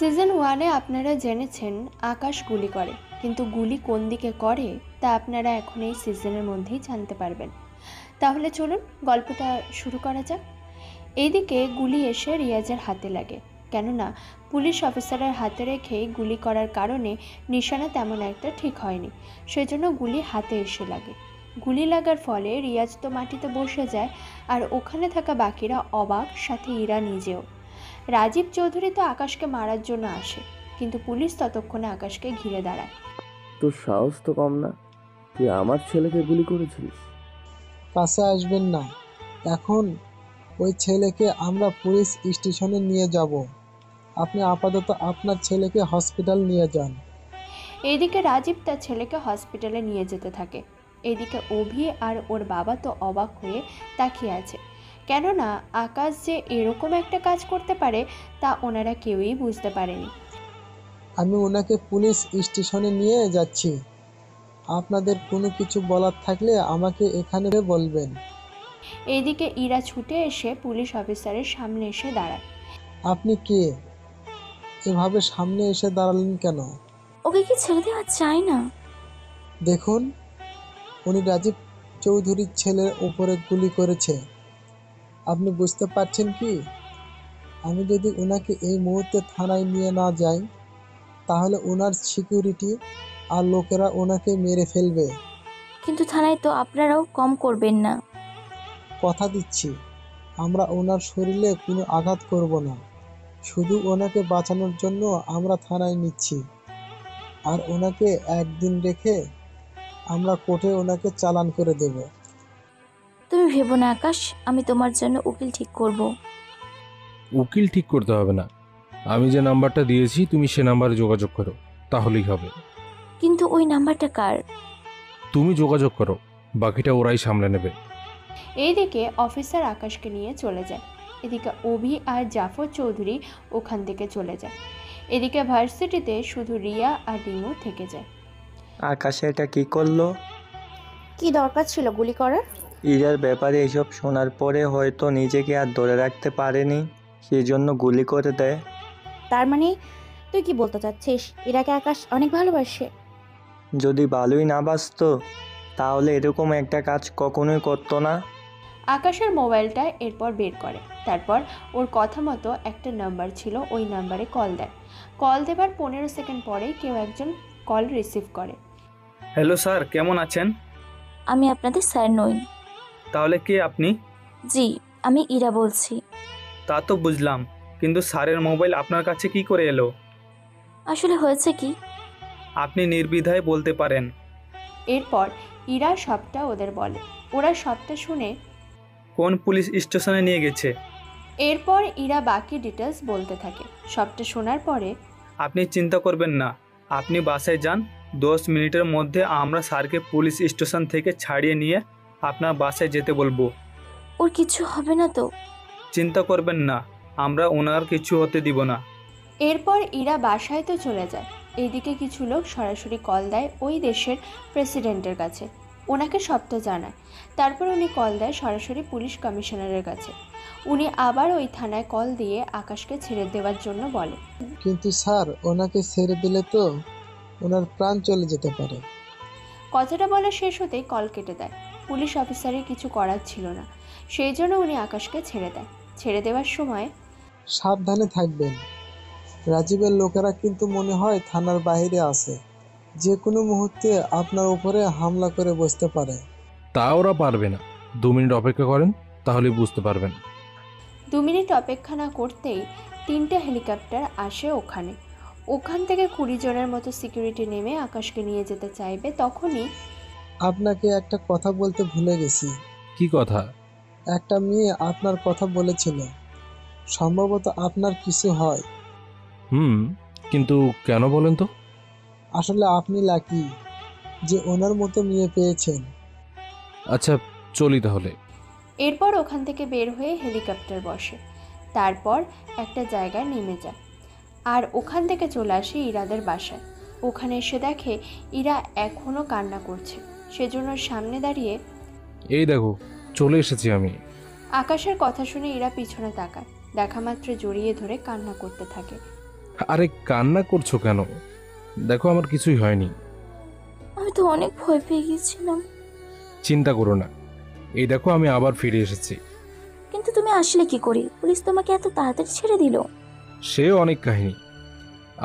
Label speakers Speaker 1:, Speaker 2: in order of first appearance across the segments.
Speaker 1: Season 1-এ আপনারা জেনেছেন আকাশ গুলি করে, কিন্তু গুলি কোন দিকে করে তা আপনারা এখন এই সিজনের মধ্যেই জানতে পারবেন। তাহলে চলুন গল্পটা শুরু করা যাক। এইদিকে গুলি এসে রিয়াজের হাতে লাগে, কেননা পুলিশ অফিসারের হাতে রেখেই গুলি করার কারণে নিশানা তেমন একটা ঠিক হয়নি, সেজন্য গুলি হাতে এসে লাগে। গুলি লাগার ফলে রিয়াজ তো মাটিতে বসে যায়, আর ওখানে থাকা বাকিরা অবাক, সাথে ইরা নিজেও। রাজীব চৌধুরী তো আকাশকে মারার জন্য আসে, কিন্তু পুলিশ ততক্ষণে আকাশকে ঘিরে দাঁড়ায়।
Speaker 2: তোর সাহস তো কম না, তুই আমার ছেলেকে গুলি করেছিস?
Speaker 3: কাছে আসবেন না। এখন ওই ছেলেকে আমরা পুলিশ স্টেশনে নিয়ে যাব। আপনি আপাতত আপনার ছেলেকে হসপিটাল নিয়ে যান।
Speaker 1: এইদিকে রাজীব তার ছেলেকে হসপিটালে নিয়ে যেতে থাকে। এদিকে অভি আর ওর বাবা তো অবাক হয়ে তাকিয়ে আছে, কেননা আকাশ যে এরকম একটা কাজ করতে পারে তা ওনারা কেউই বুঝতে পারেনি।
Speaker 3: আমি ওনাকে পুলিশ স্টেশনে নিয়ে যাচ্ছি। আপনাদের কোনো কিছু বলার থাকলে আমাকে এখানে বলবেন।
Speaker 1: এইদিকে ইরা ছুটে এসে পুলিশ অফিসারের সামনে এসে দাঁড়ায়।
Speaker 3: আপনি কে? এভাবে সামনে এসে দাঁড়ালেন কেন?
Speaker 4: ওকে কি ছেড়ে দেওয়া যায় না?
Speaker 3: দেখুন, উনি রাজীব চৌধুরীর ছেলের উপরে গুলি করেছে। আপনি বুঝতে পারছেন কি? আমি যদি ওনাকে এই মুহূর্তে থানায় নিয়ে না যাই, তাহলে ওনার সিকিউরিটি আর লোকেরা ওনাকে মেরে ফেলবে।
Speaker 4: কিন্তু থানায় তো আপনারাও কম করবেন না।
Speaker 3: কথা দিচ্ছি, আমরা ওনার শরীরে কোনো আঘাত করব না। শুধু ওনাকে বাঁচানোর জন্য আমরা থানায় নিচ্ছি। আর ওনাকে একদিন রেখে আমরা কোর্টে ওনাকে চালান করে দেব।
Speaker 4: তুমি ভেবো না আকাশ, আমি তোমার জন্য উকিল ঠিক করব।
Speaker 5: উকিল ঠিক করতে হবে না, আমি যে নাম্বারটা দিয়েছি তুমি সে নাম্বারে যোগাযোগ করো, তাহলেই হবে।
Speaker 4: কিন্তু ওই নাম্বারটা কার?
Speaker 5: তুমি যোগাযোগ করো, বাকিটা ওরাই সামলে নেবে।
Speaker 1: এইদিকে অফিসার আকাশকে নিয়ে চলে যায়। এদিকে অভি আর জাফর চৌধুরী ওখান থেকে চলে যায়। এদিকে ভার্সিটিতে শুধু রিয়া আর রিমু থেকে যায়।
Speaker 6: আকাশ এটা কি করলো?
Speaker 7: কি দরকার ছিল গুলি করার?
Speaker 6: ইরার ব্যাপারে এসব শোনার পরে হয়তো নিজেকে আর ধরে রাখতে পারেনি, সেই জন্য গুলি করে দেয়।
Speaker 7: তার মানে তুই কি বলতে চাচ্ছিস ইরাকে আকাশ অনেক ভালোবাসে?
Speaker 6: যদি ভালোই না বাসতো তাহলে এরকম একটা কাজ কখনোই করতো না।
Speaker 1: আকাশের মোবাইলটা এরপর বের করে, তারপর ওর কথা মতো একটা নাম্বার ছিল, ওই নাম্বারে কল দেয়। কল দেবার 15 সেকেন্ড পরেই কেউ একজন কল রিসিভ করে।
Speaker 8: হ্যালো স্যার, কেমন আছেন?
Speaker 4: আমি আপনাদের স্যার নই।
Speaker 8: তাহলে কে আপনি?
Speaker 4: জি, আমি ইরা বলছি।
Speaker 8: তা তো বুঝলাম, কিন্তু স্যারের মোবাইল আপনার কাছে কি করে এলো?
Speaker 4: আসলে হয়েছে কি,
Speaker 8: আপনি নির্দ্বিধায় বলতে পারেন।
Speaker 1: এরপর ইরা সবটা ওদের বলে। ওরা সবটা শুনে
Speaker 8: কোন পুলিশ স্টেশনে নিয়ে গেছে?
Speaker 1: এরপর ইরা বাকি ডিটেলস বলতে থাকে। সবটা শোনার পরে
Speaker 8: আপনি চিন্তা করবেন না, আপনি বাসায় যান। 10 মিনিটের মধ্যে আমরা স্যারকে পুলিশ স্টেশন থেকে ছাড়িয়ে নিয়ে আপনার বাসায় যেতে বলবো।
Speaker 4: ওর কিছু হবে না তো?
Speaker 8: চিন্তা করবেন না, আমরা ওনার কিছু হতে দিব না।
Speaker 1: এরপর ইরা বাসায় তো চলে যায়। এইদিকে কিছু লোক সরাসরি কল দেয় ওই দেশের প্রেসিডেন্টের কাছে, ওনাকে সবটা জানায়। তারপর উনি কল দেয় সরাসরি পুলিশ কমিশনারের কাছে। উনি আবার ওই থানায় কল দিয়ে আকাশকে ছেড়ে দেওয়ার জন্য বলে।
Speaker 3: কিন্তু স্যার, ওনাকে ছেড়ে দিলে তো ওনার প্রাণ চলে যেতে পারে।
Speaker 1: কথাটা বলা শেষ হতেই কল কেটে দেয়। পুলিশ অফিসারের কিছু করার ছিল না, সেই জন্য উনি আকাশকে ছেড়ে দেয়। ছেড়ে দেওয়ার সময়
Speaker 3: সাবধানে থাকবেন। রাজীবের লোকেরা কিন্তু মনে হয় থানার বাইরে আছে। যে কোনো মুহূর্তে আপনার উপরে হামলা করে বসতে পারে।
Speaker 5: তা ওরা পারবে না, 2 মিনিট অপেক্ষা করেন, তাহলে বুঝতে পারবেন।
Speaker 1: 2 মিনিট অপেক্ষা না করতেই 3টে হেলিকপ্টার আসে ওখানে। ওখান থেকে 20 জনের মতো সিকিউরিটি নেমে আকাশকে নিয়ে যেতে চাইবে। তখনই
Speaker 3: আপনাকে একটা কথা বলতে ভুলে গেছি।
Speaker 5: কি কথা?
Speaker 3: একটা মেয়ে আপনার কথা বলেছিল, সম্ভবত আপনার কিছু হয়।
Speaker 5: কিন্তু কেন বলেন তো?
Speaker 3: আসলে আপনি লাকি যে ওনার মতো মেয়ে পেয়েছেন।
Speaker 5: আচ্ছা, চলি তাহলে।
Speaker 1: এরপর ওখান থেকে বের হয়ে হেলিকপ্টার বসে, তারপর একটা জায়গায় নেমে যায়, আর ওখান থেকে চলে আসে ইরাদের বাসায়। ওখানে এসে দেখে ইরা এখনও কান্না করছে, সেজন্য সামনে দাঁড়িয়ে
Speaker 5: এই দেখো, চলে এসেছি আমি।
Speaker 1: আকাশের কথা শুনে ইরা পিছনে তাকায়, দেখা মাত্র জড়িয়ে ধরে কান্না করতে থাকে।
Speaker 5: আরে কান্না করছো কেন? দেখো আমার কিছুই হয়নি।
Speaker 4: আমি তো অনেক ভয় পেয়ে গিয়েছিলাম।
Speaker 5: চিন্তা করো না, এই দেখো আমি আবার ফিরে এসেছি।
Speaker 4: কিন্তু তুমি আসলে কি করে? পুলিশ তোমাকে এত তাড়াতাড়ি ছেড়ে দিল?
Speaker 5: সে অনেক কাহিনী।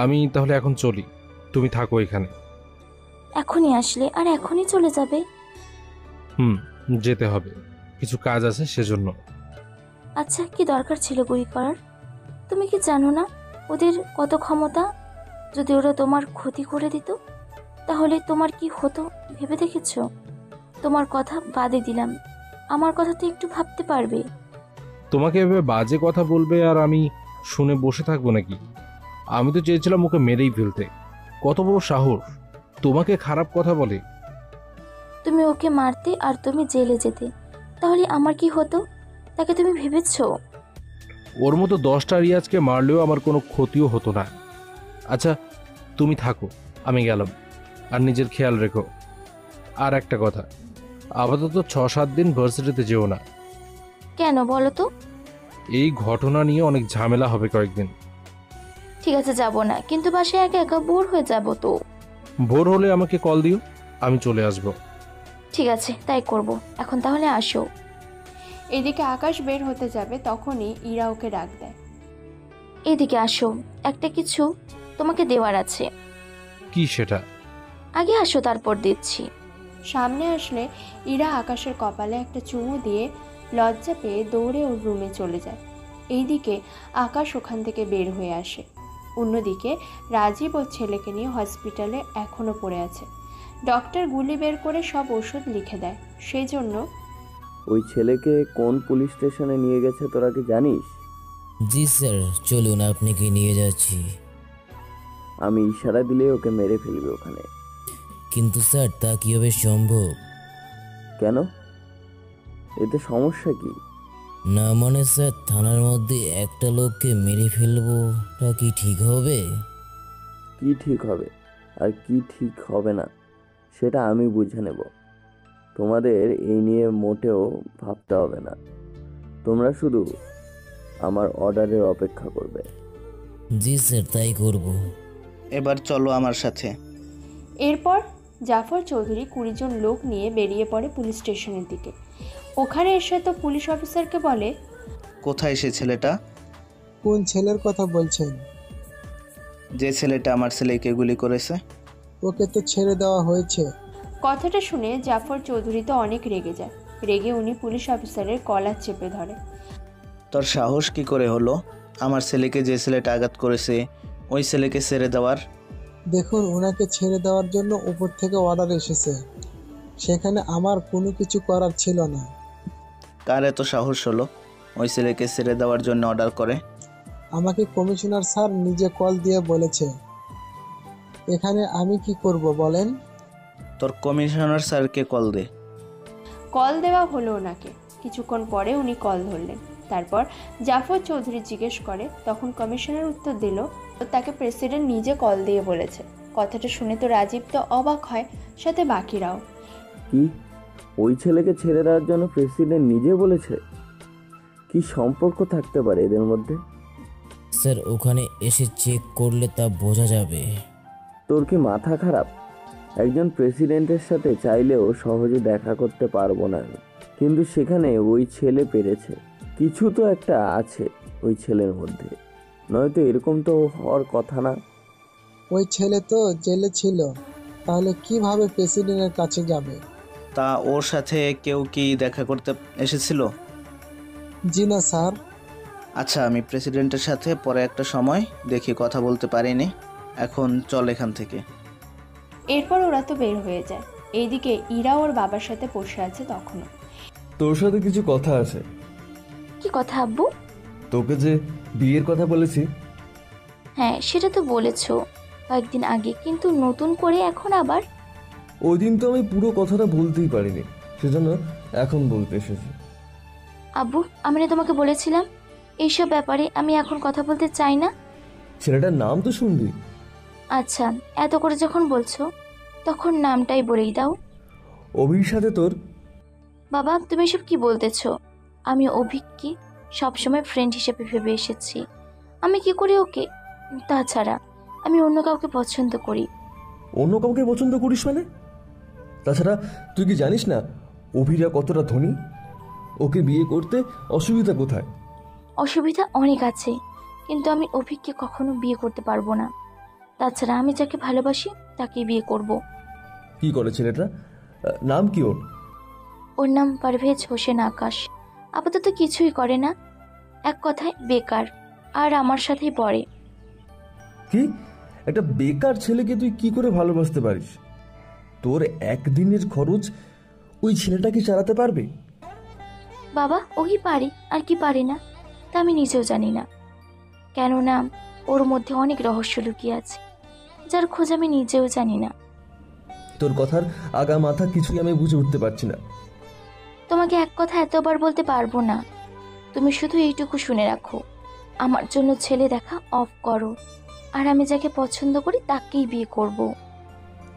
Speaker 5: আমি তাহলে এখন চলি, তুমি থাকো এখানে।
Speaker 4: এখনই আসলে আর এখনই চলে যাবে?
Speaker 5: যেতে হবে, কিছু কাজ আছে সেজন্য।
Speaker 4: আচ্ছা, কি দরকার ছিল গুলি করার? তুমি কি জানো না ওদের কত ক্ষমতা? যদি ওরা তোমার ক্ষতি করে দিত তাহলে তোমার কি হতো ভেবে দেখেছো? তোমার কথা বাদে দিলাম, আমার কথা তো একটু ভাবতে পারবে।
Speaker 5: তোমাকে এভাবে বাজে কথা বলবে আর আমি শুনে বসে থাকবো নাকি? আমি তো চেয়েছিলাম ওকে মেরেই ফেলতে। কত বড় সাহস, তোমাকে খারাপ কথা বলে।
Speaker 4: তুমি ওকে মারতে আর তুমি জেলে যেতে, তাহলে আমার কি হতো তাকে তুমি ভেবেছো?
Speaker 5: ওর মতো 10টা রিয়াজকে মারলেও আমার কোনো ক্ষতিও হতো না। আচ্ছা তুমি থাকো, আমি গেলাম। আর নিজের খেয়াল রেখো। আর একটা কথা, আপাতত 6-7 দিন ভার্সিটিতে যেও না।
Speaker 4: কেন বলো তো?
Speaker 5: এই ঘটনা নিয়ে অনেক ঝামেলা হবে কয়েকদিন।
Speaker 4: ঠিক আছে, যাব না, কিন্তু বাসায় একা একা বোর হয়ে যাব তো।
Speaker 5: ভোর হলে আমাকে কল দিও, আমি চলে আসব।
Speaker 4: ঠিক আছে, তাই করব। এখন তাহলে আসো।
Speaker 1: এদিকে আকাশ বের হতে যাবে, তখনই ইরা ওকে ডাক দেয়।
Speaker 4: এদিকে আসো, একটা কিছু তোমাকে দেওয়ার আছে।
Speaker 5: কি সেটা?
Speaker 4: আগে আসো, তারপর দিচ্ছি।
Speaker 1: সামনে আসলে ইরা আকাশের কপালে একটা চুমু দিয়ে লজ্জা পেয়ে দৌড়ে ওর রুমে চলে যায়। এইদিকে আকাশ ওখান থেকে বের হয়ে আসে। অন্যদিকে রাজীব ওর ছেলেকে নিয়ে হসপিটালে এখনও পড়ে আছে। ডক্টর গুলি বের করে সব ওষুধ লিখে দেয়। সেই জন্য
Speaker 2: ওই ছেলেকে কোন পুলিশ স্টেশনে নিয়ে গেছে তোরা কি জানিস?
Speaker 9: জি স্যার, চলুন আপনাকে নিয়ে যাচ্ছি।
Speaker 2: আমি ইশারা দিলে ওকে মেরে ফেলবে ওখানে।
Speaker 9: কিন্তু স্যার তা কীভাবে সম্ভব?
Speaker 2: কেন? এতে সমস্যা কি?
Speaker 9: না মানে স্যার, থানার মধ্যে একটা লোককে মেরে ফেলবো তা কি ঠিক হবে?
Speaker 2: কি ঠিক হবে আর কি ঠিক হবে না সেটা আমি বুঝে নেব। তোমাদের এই নিয়ে মোটেও ভাবতে হবে না। তোমরা শুধু আমার অর্ডারের অপেক্ষা করবে।
Speaker 9: জি স্যার, তাই করব।
Speaker 10: এবার চলো আমার সাথে।
Speaker 1: এরপর জাফর চৌধুরী 20 জন লোক নিয়ে বেরিয়ে পড়ে পুলিশ স্টেশনের দিকে। ওখানে এসে তো পুলিশ অফিসারকে বলে,
Speaker 10: কোথায় সে ছেলেটা?
Speaker 3: কোন ছেলের কথা বলছেন?
Speaker 10: যে ছেলেটা আমার ছেলেকে গুলি করেছে।
Speaker 3: ওকে তো ছেড়ে দেওয়া হয়েছে।
Speaker 1: কথাটা শুনে জাফর চৌধুরী তো অনেক রেগে যায়। রেগে উনি পুলিশ অফিসারের কলার চেপে ধরে।
Speaker 10: তোর সাহস কি করে হলো আমার ছেলেকে, যে ছেলেটা আঘাত করেছে ওই ছেলেকে ছেড়ে দেওয়ার?
Speaker 3: দেখুন, ওনাকে ছেড়ে দেওয়ার জন্য উপর থেকে অর্ডার এসেছে, সেখানে আমার কোনো কিছু করার ছিল না।
Speaker 10: কার এত সাহস হলো ওই ছেলেকে ছেড়ে দেওয়ার জন্য অর্ডার করে?
Speaker 3: আমাকে কমিশনার স্যার নিজে কল দিয়ে বলেছে। এখানে আমি কি করব বলেন?
Speaker 10: তোর কমিশনার স্যারকে কল দে।
Speaker 1: কল দেওয়া হলো ওনাকে। কিছুক্ষণ পরে উনি কল ধরলেন। তারপর জাফর চৌধুরী জিজ্ঞেস করে, তখন কমিশনার উত্তর দিল তাকে প্রেসিডেন্ট নিজে কল দিয়ে বলেছে। কথাটা শুনে তো রাজীব তো অবাক হয়, সাথে বাকিরাও।
Speaker 2: কি? ওই ছেলেকে ছেড়ে দেওয়ার জন্য প্রেসিডেন্ট নিজে বলেছে? কি সম্পর্ক থাকতে পারে এদের মধ্যে?
Speaker 9: স্যার, ওখানে এসে চেক করলে তা বোঝা যাবে।
Speaker 2: তোর কি মাথা খারাপ? একজন প্রেসিডেন্টের সাথে চাইলেও সহজে দেখা করতে পারবো না আমি, কিন্তু সেখানে ওই ছেলে পেরেছে। কিছু তো একটা আছে ওই ছেলের মধ্যে, নয়তো এরকম তো হওয়ার কথা না।
Speaker 3: ওই ছেলে তো জেলে ছিল, তাহলে কিভাবে প্রেসিডেন্টের কাছে যাবে?
Speaker 10: তা ওর সাথে কেউ কি দেখা করতে এসেছিল?
Speaker 3: জি না স্যার।
Speaker 10: আচ্ছা, আমি প্রেসিডেন্টের সাথে পরে একটা সময় দেখি, কথা বলতে পারিনি। এখন চল এখান থেকে।
Speaker 1: এরপর ওরা তো বের হয়ে যায়। এইদিকে ইরা ওর বাবার সাথে বসে আছে তখনও।
Speaker 11: তোর সাথে কিছু কথা আছে।
Speaker 4: কি কথা আব্বু?
Speaker 11: তোকে যে বিয়ের কথা বলেছি।
Speaker 4: হ্যাঁ, সেটা তো বলেছো কয়েকদিন আগে, কিন্তু নতুন করে এখন আবার?
Speaker 11: ওই দিন তো আমি পুরো কথাটা বলতেই পারিনি, সেজন্য এখন বলতে এসেছি।
Speaker 4: আব্বু, আমি না তোমাকে বলেছিলাম এইসব ব্যাপারে আমি এখন কথা বলতে চাই না?
Speaker 11: ছেলেটার নাম তো শুনবি।
Speaker 4: আচ্ছা, এত করে যখন বলছো তখন নামটাই বলেই দাও।
Speaker 11: অভির সাথে তোর?
Speaker 4: বাবা, তুমি এসব কি বলতেছো? আমি অভিককে সবসময় ফ্রেন্ড হিসেবে ভেবে এসেছি। আমি কি করে ওকে তাছাড়া আমি অন্য কাউকে পছন্দ করি।
Speaker 11: অন্য কাউকে পছন্দ করিস মানে? তাছাড়া তুই কি জানিস না অভিরা কতটা ধনী? ওকে বিয়ে করতে অসুবিধা কোথায়?
Speaker 4: অসুবিধা অনেক আছে, কিন্তু আমি অভিককে কখনো বিয়ে করতে পারবো না। তাছাড়া আমি যাকে ভালোবাসি তাকেই বিয়ে করব।
Speaker 11: কি করে ছেলেটা? নাম কি ওর?
Speaker 4: ওর নাম পারভেজ হোসেন আকাশ। আপাতত কিছুই করে না, এক কথায় বেকার, আর আমার সাথেই পড়ে।
Speaker 11: কি, একটা বেকার ছেলেকে তুই কি করে ভালোবাসতে পারিস? তোর একদিনের খরচ ওই ছেলেটাকে চালাতে পারবে?
Speaker 4: বাবা, ও কি পারে আর কি পারে না তা আমি নিজেও জানি না, কেননা ওর মধ্যে অনেক রহস্য লুকিয়ে আছে, যার খোঁজ আমি নিজেও জানি না।
Speaker 11: তোর কথার আগা মাথা কিছুই আমি বুঝে উঠতে পারছি না।
Speaker 4: তোমাকে এক কথা এতবার বলতে পারবো না, তুমি শুধু এইটুকু শুনে রাখো, আমার জন্য ছেলে দেখা অফ করো, আর আমি যাকে পছন্দ করি তাকেই বিয়ে করব।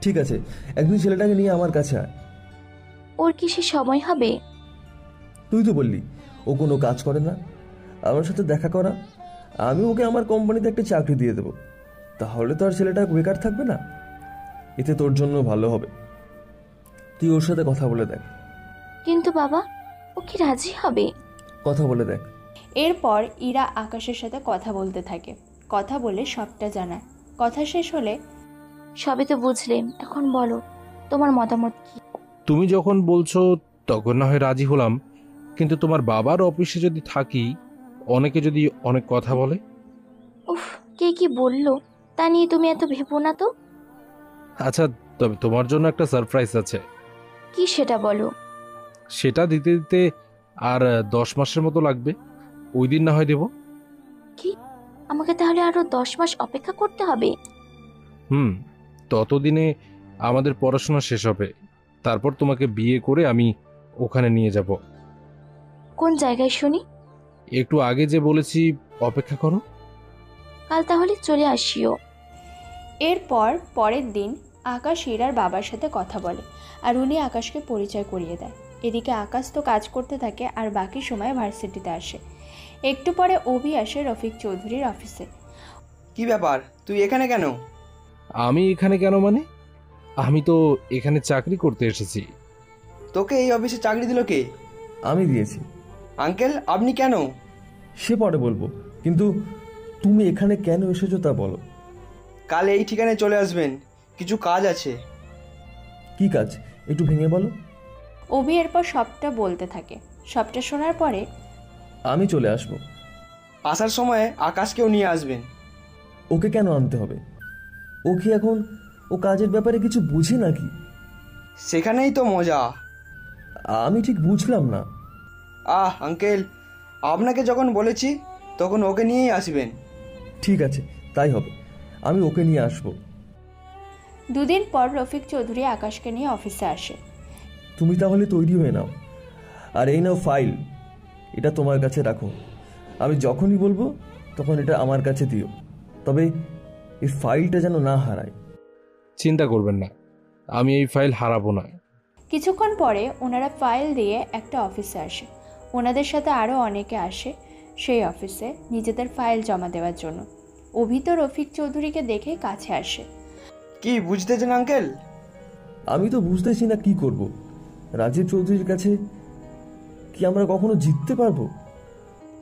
Speaker 11: ঠিক আছে, একদিন ছেলেটাকে নিয়ে আমার কাছে আয়।
Speaker 4: ওর কি সে সময় হবে?
Speaker 11: তুই তো বললি ও কোনো কাজ করে না, আমার সাথে দেখা করা, আমি ওকে আমার কোম্পানিতে একটা চাকরি দিয়ে দেবো। তাহলে তো আর ছেলেটা বেকার থাকবে না, এতে তোর জন্য ভালো হবে। তুই ওর সাথে কথা বলে দেখ।
Speaker 4: কিন্তু বাবা, ও কি রাজি হবে?
Speaker 11: কথা বলে দেখ।
Speaker 1: এরপর ইরা আকাশের সাথে কথা বলতে থাকে, কথা বলে সবটা জানায়। কথা শেষ হলে,
Speaker 4: সবই তো বুঝলে, এখন বলো তোমার মতামত কি?
Speaker 5: তুমি যখন বলছো তখন না হয় রাজি হলাম, কিন্তু তোমার বাবার অফিসে যদি থাকি, অনেকে যদি অনেক কথা বলে।
Speaker 4: উফ, কে কি বললো তা নিয়ে তুমি এত ভেবো না তো।
Speaker 5: আচ্ছা, তবে তোমার জন্য একটা সারপ্রাইজ আছে।
Speaker 4: কি সেটা বলো?
Speaker 5: সেটা দিতে দিতে আর 10 মাসের মতো লাগবে, ওই দিন না হয় দেব।
Speaker 4: কি, আমাকে তাহলে আরো 10 মাস অপেক্ষা করতে হবে?
Speaker 5: ততদিনে আমাদের পড়াশোনা শেষ হবে, তারপর তোমাকে বিয়ে করে আমি ওখানে নিয়ে যাব।
Speaker 4: কোন জায়গায় শুনি?
Speaker 5: একটু আগে যে বলেছি, অপেক্ষা করো।
Speaker 4: কাল তাহলে চলে আসিও।
Speaker 1: এরপর পরের দিন আকাশ ইরার বাবার সাথে কথা বলে, আর উনি আকাশকে পরিচয় করিয়ে দেয়। এদিকে আকাশ তো কাজ করতে থাকে, আর বাকি সময় ভার্সিটিতে আসে। একটু পরে অভি আসে রফিক চৌধুরীর অফিসে।
Speaker 12: কি ব্যাপার, তুই এখানে কেন?
Speaker 5: আমি এখানে কেন মানে? আমি তো এখানে চাকরি করতে এসেছি।
Speaker 12: তোকে এই অফিসে চাকরি দিল কে?
Speaker 11: আমি দিয়েছি।
Speaker 12: আঙ্কেল, আপনি কেন?
Speaker 11: সে পরে বলবো, কিন্তু তুমি এখানে কেন এসেছো তা বলো।
Speaker 12: কাল এই ঠিকানায় চলে আসবেন, কিছু কাজ আছে।
Speaker 11: কি কাজ, একটু ভেঙে বলো।
Speaker 1: অভি এরপর সবটা বলতে থাকে। সবটা শোনার পরে,
Speaker 11: আমি চলে আসবো।
Speaker 12: আসার সময় আকাশকেও নিয়ে আসবেন।
Speaker 11: ওকে কেন আনতে হবে? ও কি এখন ও কাজের ব্যাপারে কিছু বুঝে নাকি?
Speaker 12: সেখানেই তো মজা।
Speaker 11: আমি ঠিক বুঝলাম না।
Speaker 12: আঙ্কেল, আপনাকে যখন বলেছি তখন ওকে নিয়েই আসবেন।
Speaker 11: ঠিক আছে, তাই হবে, আমি ওকে নিয়ে আসবো।
Speaker 1: দুদিন পর রফিক চৌধুরী আকাশকে নিয়ে অফিসে আসে।
Speaker 11: তুমি তাহলে তৈরি হয়ে নাও, আর এই নাও ফাইল, এটা তোমার কাছে রাখো। আমি যখনই বলবো তখন এটা আমার কাছে দিও, তবে এই ফাইলটা যেন না হারায়।
Speaker 5: চিন্তা করবেন না, আমি এই ফাইল হারাবো না।
Speaker 1: কিছুক্ষণ পরে ওনারা ফাইল দিয়ে একটা অফিসে আসে। ওনাদের সাথে আরও অনেকে আসে সেই অফিসে নিজেদের ফাইল জমা দেওয়ার জন্য। অভি তো রফিক চৌধুরীকে দেখে কাছে আসে।
Speaker 12: কি বুঝতেছেন আঙ্কেল?
Speaker 11: আমি তো বুঝতেছি না কি করব। রাজীব চৌধুরীর কাছে কি আমরা কখনো জিততে পারবো?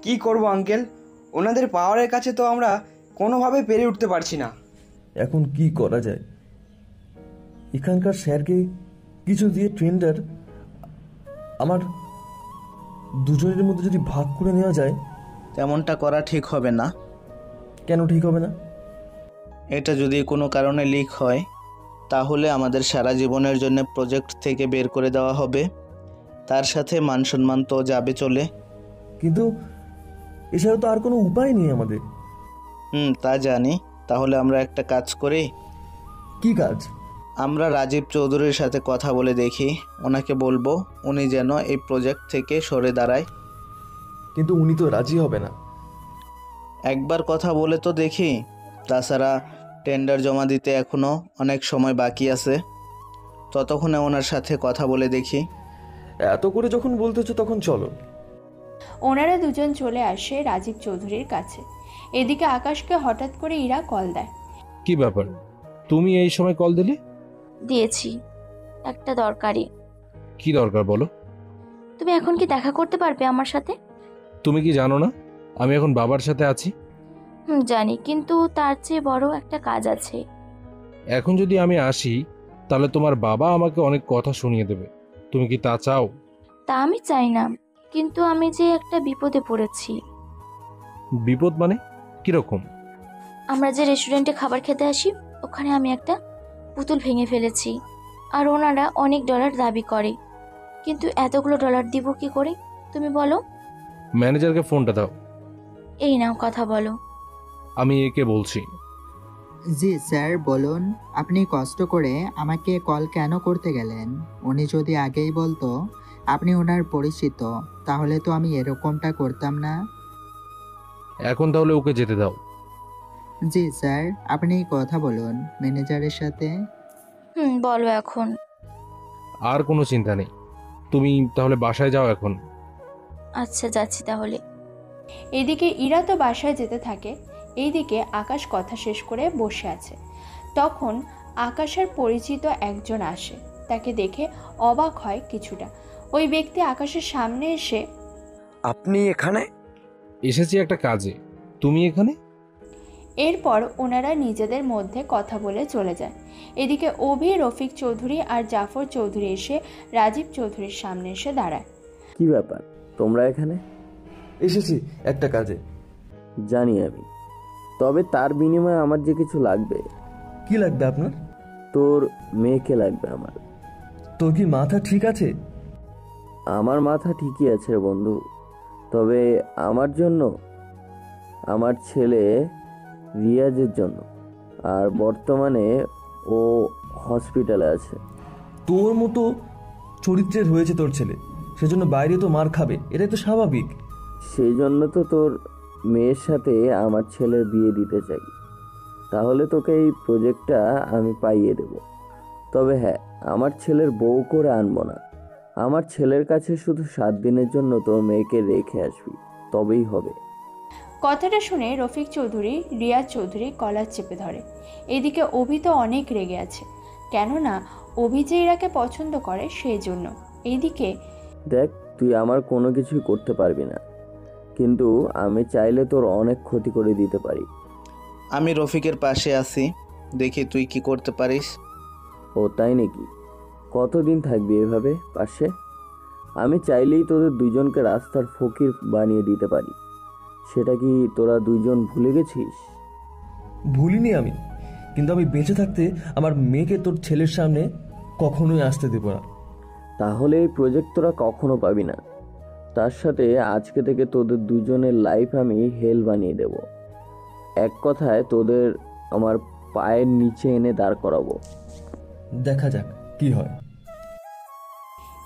Speaker 12: কি করব আঙ্কেল, ওনাদের পাওয়ারের কাছে তো আমরা কোনোভাবে পেরে উঠতে পারছি না।
Speaker 11: এখন কি করা যায়? এখানকার স্যারকে কিছু দিয়ে টেন্ডার আমার দুজনের মধ্যে যদি ভাগ করে নেওয়া যায়।
Speaker 10: তেমনটা করা ঠিক হবে না।
Speaker 11: কেন ঠিক হবে না?
Speaker 10: এটা যদি কোনো কারণে লিক হয় তাহলে আমাদের সারা জীবনের জন্য প্রজেক্ট থেকে বের করে দেওয়া হবে, তার সাথে মান সম্মান তো যাবে চলে।
Speaker 11: কিন্তু এছাড়া তো আর কোনো উপায় নেই আমাদের।
Speaker 10: তা জানি, তাহলে আমরা একটা কাজ করি।
Speaker 11: কি কাজ?
Speaker 10: আমরা রাজীব চৌধুরীর সাথে কথা বলে দেখি, ওনাকে বলবো উনি যেন এই প্রজেক্ট থেকে সরে দাঁড়ায়।
Speaker 11: কিন্তু উনি তো রাজি হবে না।
Speaker 10: একবার কথা বলে তো দেখি, তাছাড়া টেন্ডার জমা দিতে এখনও অনেক সময় বাকি আছে, ততক্ষণে ওনার সাথে কথা বলে দেখি।
Speaker 11: এত করে যখন বলতেছো তখন চলো।
Speaker 1: ওনারা দুজন চলে আসে রাজীব চৌধুরীর কাছে। এদিকে আকাশকে হঠাৎ করে ইরা কল দেয়।
Speaker 5: কি ব্যাপার, তুমি এই সময় কল দিলে?
Speaker 4: দিয়েছি, একটা দরকারি।
Speaker 5: কি দরকার বলো?
Speaker 4: তুমি এখন কি দেখা করতে পারবে আমার সাথে?
Speaker 5: তুমি কি জানো না আমি এখন বাবার সাথে আছি?
Speaker 4: জানি, কিন্তু তার চেয়ে বড় একটা কাজ আছে।
Speaker 5: এখন যদি আমি আসি তাহলে তোমার বাবা আমাকে অনেক কথা শুনিয়ে দেবে। তুমি কি তা চাও?
Speaker 4: তা আমি চাই না, কিন্তু আমি যে একটা বিপদে পড়েছি।
Speaker 5: বিপদ মানে কিরকম?
Speaker 4: আমরা যে রেস্টুরেন্টে খাবার খেতে আসি, ওখানে আমি একটা পুতুল ভেঙে ফেলেছি, আর ওনারা অনেক ডলার দাবি করে। কিন্তু এতগুলো ডলার দিব কি করে তুমি বলো?
Speaker 5: ম্যানেজারকে ফোনটা দাও।
Speaker 4: এই নাও, কথা বলো।
Speaker 5: আমি একে বলছি।
Speaker 13: জি স্যার, বলুন। আপনি কষ্ট করে আমাকে কল কেন করতে গেলেন? উনি যদি আগেই বলতো আপনি ওনার পরিচিত, তাহলে তো আমি এরকমটা করতাম না।
Speaker 5: এখন তাহলে ওকে যেতে দাও।
Speaker 13: জি স্যার, আপনি কথা বলুন ম্যানেজারের সাথে।
Speaker 4: বলো এখন।
Speaker 5: আর কোনো চিন্তা নেই, তুমি তাহলে বাসায় যাও এখন।
Speaker 4: আচ্ছা, যাচ্ছি তাহলে।
Speaker 1: এদিকে ইরা তো বাসায় যেতে থাকে, এইদিকে আকাশ কথা শেষ করে বসে আছে। তখন আকাশের পরিচিত একজন আসে, তাকে দেখে অবাক হয় কিছুটা। ওই ব্যক্তি আকাশের সামনে এসে,
Speaker 14: আপনি এখানে?
Speaker 5: এসেছি একটা কাজে, তুমি এখানে?
Speaker 1: এরপর ওনারা নিজেদের মধ্যে কথা বলে চলে যায়। এদিকে অভি, রফিক চৌধুরী আর জাফর চৌধুরী এসে রাজীব চৌধুরীর সামনে এসে দাঁড়ায়।
Speaker 2: কি ব্যাপার, তোমরা এখানে?
Speaker 11: এসেছি একটা কাজে।
Speaker 2: জানি আমি, তবে তার বিনিময়ে আমার যে কিছু লাগবে।
Speaker 11: কি লাগবে আপনার?
Speaker 2: তোর মেয়েকে লাগবে আমার।
Speaker 11: তোর কি মাথা ঠিক আছে?
Speaker 2: আমার মাথা ঠিকই আছে বন্ধু, তবে আমার জন্য, আমার ছেলে রিয়াজের জন্য। আর বর্তমানে ও হসপিটালে আছে।
Speaker 11: তোর মতো চরিত্রের হয়েছে তোর ছেলে, সেজন্য বাইরে তো মার খাবে, এটাই তো স্বাভাবিক।
Speaker 2: সেই জন্য তো তোর মেয়ের সাথে আমার ছেলের বিয়ে দিতে চাই। তাহলে তোকে এই প্রজেক্টটা আমি পাইয়ে দেব। তবে হ্যাঁ, আমার ছেলের বউ করে আনবো না। আমার ছেলের কাছে শুধু 7 দিনের জন্য তোর মেয়েকে রেখে আসবি, তবেই হবে।
Speaker 1: কথাটা শুনে রফিক চৌধুরী রিয়াজ চৌধুরী কলার চেপে ধরে। এদিকে অভি তো অনেক রেগে আছে, কেননা অভি যে ইরাকে পছন্দ করে সেই জন্য। এইদিকে
Speaker 2: দেখ, তুই আমার কোনো কিছুই করতে পারবি না, কিন্তু আমি চাইলে তোর অনেক ক্ষতি করে দিতে পারি।
Speaker 10: আমি রফিকের পাশে আছি, দেখি তুই কি করতে পারিস।
Speaker 2: ও তাই নাকি? কতদিন থাকবি এভাবে পাশে? আমি চাইলেই তোদের দুজনকে রাস্তার ফকির বানিয়ে দিতে পারি। সেটা কি তোরা দুজন ভুলে গেছিস?
Speaker 11: ভুলিনি আমি, কিন্তু আমি বেঁচে থাকতে আমার মেয়েকে তোর ছেলের সামনে কখনোই আসতে দেব না।
Speaker 2: তাহলে এই প্রজেক্ট তোরা কখনো পাবি না। তার সাথে আজকে থেকে তোদের দুজনের লাইফ আমি হেল বানিয়ে দেব। এক কথায় তোদের আমার পায়ের নিচে এনে দাঁড় করাবো।
Speaker 11: দেখা যাক কি হয়।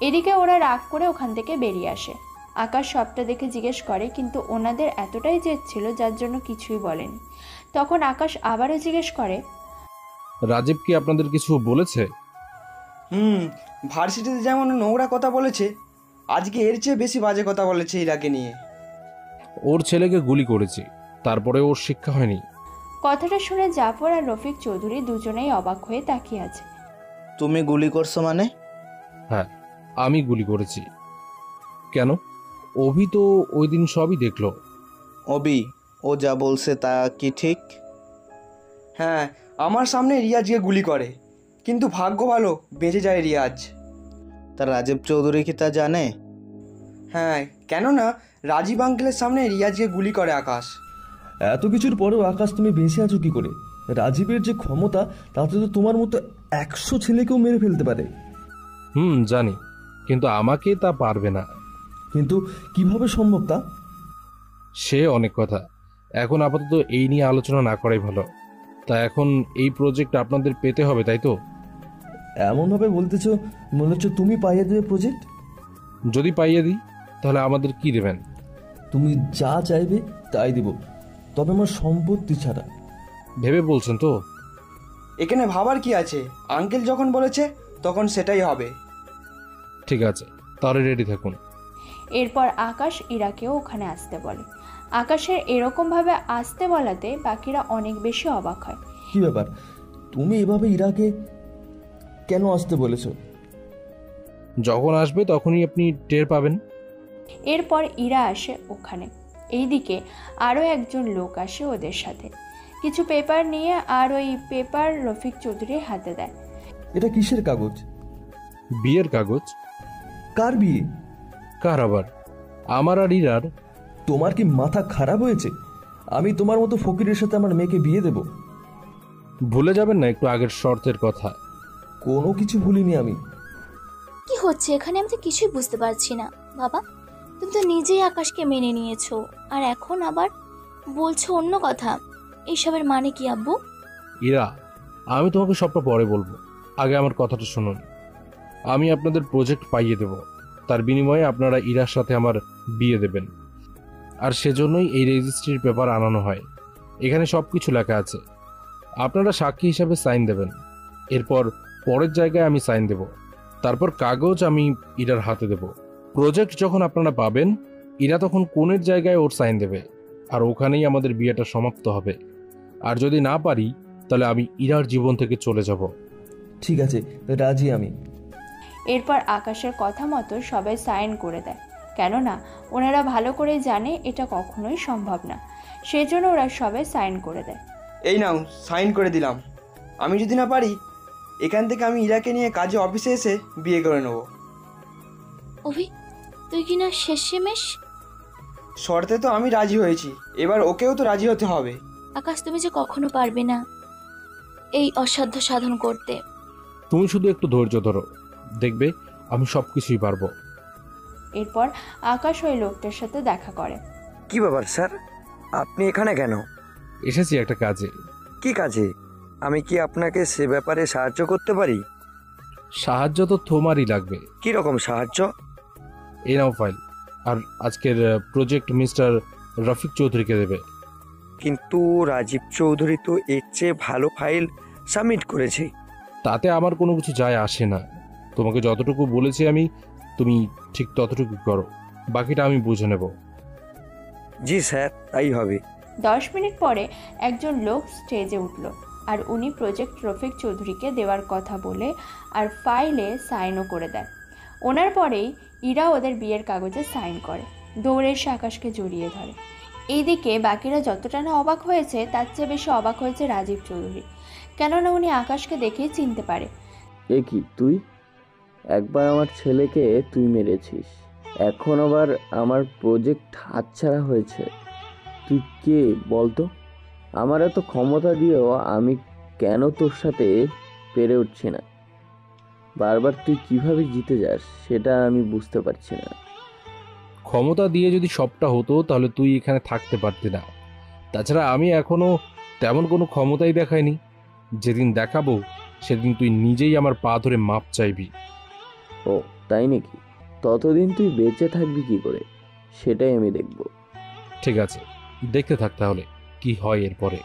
Speaker 1: এদিকে ওরা রাগ করে ওখান থেকে বেরিয়ে আসে। আকাশ সবটা দেখে জিজ্ঞেস করে, কিন্তু ওনাদের এতটাই জেদ ছিল যার জন্য কিছুই বলেনি। তখন আকাশ আবারও জিজ্ঞেস করে,
Speaker 5: রাজীব কি আপনাদের কিছু বলেছে?
Speaker 12: ভার্সিটিতে যেমন নোংরা কথা বলেছে, আজকে এর চেয়ে বেশি বাজে কথা বলেছে ইরাকে নিয়ে।
Speaker 5: ওর ছেলেকে গুলি করেছি, তারপরে ওর শিক্ষা হয়নি।
Speaker 1: কথাটা শুনে জাফর আর রফিক চৌধুরী দুজনেই অবাক হয়ে তাকিয়ে আছে।
Speaker 10: তুমি গুলি করছো মানে?
Speaker 5: হ্যাঁ, আমি গুলি করেছি। কেন? অভি তো ওই দিন সবই দেখলো।
Speaker 10: অবি, ও যা বলছে তা কি ঠিক?
Speaker 12: হ্যাঁ, আমার সামনে রিয়াজকে গুলি করে, কিন্তু ভাগ্য ভালো বেঁচে যায় রিয়াজ।
Speaker 10: তা রাজীব চৌধুরী কি তা জানে?
Speaker 12: হ্যাঁ, কেননা রাজীব আঙ্কেলের সামনে রিয়াজকে গুলি করে আকাশ।
Speaker 11: এত কিছুর পরেও আকাশ তুমি বেঁচে আছো কি করে? রাজীবের যে ক্ষমতা, তাতে তো তোমার মতো 100 ছেলেকেও মেরে ফেলতে পারে।
Speaker 5: জানি, কিন্তু আমাকে তা পারবে না।
Speaker 11: কিন্তু কিভাবে সম্ভব তা?
Speaker 5: সে অনেক কথা, এখন আপাতত এই নিয়ে আলোচনা না করাই ভালো। তা এখন এই প্রজেক্ট আপনাদের পেতে হবে, তাই তো?
Speaker 11: এমনভাবে বলতেছ মনে হচ্ছে তুমি পাইয়ে দেবে প্রজেক্ট।
Speaker 5: যদি পাইয়ে দিই তাহলে আমাদের কি দেবেন?
Speaker 11: তুমি যা চাইবে তাই দিব, তবে আমার সম্পত্তি ছাড়া।
Speaker 5: ভেবে বলছেন তো?
Speaker 12: এখানে ভাবার কি আছে? আঙ্কেল যখন বলেছে তখন সেটাই হবে।
Speaker 5: ঠিক আছে, তাহলে রেডি থাকুন।
Speaker 1: এরপর আকাশ ইরাকেও ওখানে আসতে বলে। আকাশের এরকমভাবে আসতে বলাতে বাকিরা অনেক বেশি অবাক হয়।
Speaker 11: কি ব্যাপার, তুমি এভাবে ইরাকে কেন আসতে বলেছো?
Speaker 5: যখন আসবে তখনই আপনি টের পাবেন।
Speaker 1: এরপর ইরা আসে ওখানে। এইদিকে আরও একজন লোক আসে ওদের সাথে, কিছু পেপার নিয়ে, আর ওই পেপার রফিক চৌধুরীর হাতে দেয়।
Speaker 11: এটা কিসের কাগজ?
Speaker 5: বিয়ের কাগজ।
Speaker 11: কার বিয়ে?
Speaker 5: কার আবার? আমার আর ইরার।
Speaker 11: তোমার কি মাথা খারাপ হয়েছে? আমি তোমার মতো ফকিরের সাথে আমার মেয়েকে বিয়ে দেব?
Speaker 5: ভুলে যাবেন না একটু আগের শর্তের কথা।
Speaker 11: কোনো কিছু ভুলিনি আমি।
Speaker 4: কি হচ্ছে এখানে? আমি তো কিছুই বুঝতে পারছি না। বাবা, তুমি তো নিজেই আকাশকে মেনে নিয়েছো, আর এখন আবার বলছো অন্য কথা। এইসবের মানে কি আব্বু?
Speaker 5: ইরা, আমি তোমাকে সবটা পরে বলবো, আগে আমার কথাটা শুনুন। আমি আপনাদের প্রজেক্ট পাইয়ে দেব, তার বিনিময়ে আপনারা ইরার সাথে আমার বিয়ে দেবেন। আর সেজন্যই এই রেজিস্ট্রির পেপার আনানো হয়। এখানে সব কিছু লেখা আছে। আপনারা সাক্ষী হিসাবে সাইন দেবেন। এরপর পরের জায়গায় আমি সাইন দেব। তারপর কাগজ আমি ইরার হাতে দেব। প্রজেক্ট যখন আপনারা পাবেন, ইরা তখন কোণের জায়গায় ওর সাইন দেবে, আর ওখানেই আমাদের বিয়েটা সমাপ্ত হবে। আর যদি না পারি, তাহলে আমি ইরার জীবন থেকে চলে যাব।
Speaker 11: ঠিক আছে, রাজি আমি।
Speaker 1: এরপর আকাশের কথা মতো সবাই সাইন করে দেয়, কেননা ওনারা ভালো করে জানে এটা কখনোই সম্ভব না। সেজন্য ওরা সবাই সাইন করে দেয়।
Speaker 12: এই নাও, সাইন করে দিলাম। আমি যদি না পারি, এখান থেকে আমি ইরাকে নিয়ে কাজে অফিসে এসে বিয়ে করে নেব।
Speaker 4: অভি, তুই কি না শেষমেশ?
Speaker 12: শর্তে তো আমি রাজি হয়েছি, এবার ওকেও তো রাজি হতে হবে।
Speaker 4: আকাশ, তুমি যে কখনো পারবে না এই অসাধ্য সাধন করতে।
Speaker 5: তুমি শুধু একটু ধৈর্য ধরো, দেখবে আমি সব কিছুই পারবো।
Speaker 1: এরপর আকাশ ওই লোকটার সাথে দেখা করে।
Speaker 14: কি ব্যাপার স্যার, আপনি এখানে কেন?
Speaker 5: এসেছি একটা কাজে।
Speaker 14: কি কাজে? আমি কি আপনাকে সে ব্যাপারে সাহায্য করতে পারি?
Speaker 5: সাহায্য তো তোমারই লাগবে।
Speaker 14: কি রকম সাহায্য?
Speaker 5: এই নাও ফাইল, আর আজকের প্রজেক্ট মিস্টার রফিক চৌধুরীকে দেবে।
Speaker 14: কিন্তু রাজীব চৌধুরী তো এর চেয়ে ভালো ফাইল সাবমিট করেছে।
Speaker 5: তাতে আমার কোনো কিছু যায় আসে না। তোমাকে যতটুকু বলেছি আমি, তুমি ঠিক ততটুকু করো, বাকিটা আমি বুঝে নেব।
Speaker 14: জি স্যার, তাই হবে।
Speaker 1: 10 মিনিট পরে একজন লোক স্টেজে উঠল, আর উনি প্রজেক্ট রফিক চৌধুরীকে দেওয়ার কথা বলে আর ফাইলে সাইনও করে দেয়। ওনার পরেই ইরা ওদের বিয়ের কাগজে সাইন করে। দৌড়ে এসে আকাশকে জড়িয়ে ধরে। এইদিকে বাকিরা যতটা না অবাক হয়েছে, তার চেয়ে বেশি অবাক হয়েছে রাজীব চৌধুরী, কেননা উনি আকাশকে দেখেই চিনতে পারে।
Speaker 2: এ কি তুই? একবার আমার ছেলেকে তুই মেরেছিস, এখন আবার আমার প্রজেক্ট হাতছাড়া হয়েছে। তুই কে বলতো? আমার এত ক্ষমতা দিয়েও আমি কেন তোর সাথে পেরে উঠছি না? বারবার তুই কিভাবে জিতে যাস সেটা আমি বুঝতে পারছি না।
Speaker 5: ক্ষমতা দিয়ে যদি সবটা হতো, তাহলে তুই এখানে থাকতে পারতি না। তাছাড়া আমি এখনো তেমন কোনো ক্ষমতাই দেখাইনি। যেদিন দেখাবো, সেদিন তুই নিজেই আমার পা ধরে মাপ চাইবি।
Speaker 2: ও তাই নাকি? ততদিন তুই বেঁচে থাকবি কি করে, সেটাই আমি দেখব।
Speaker 5: ঠিক আছে, দেখতে থাক তাহলে কি হয় এরপরে।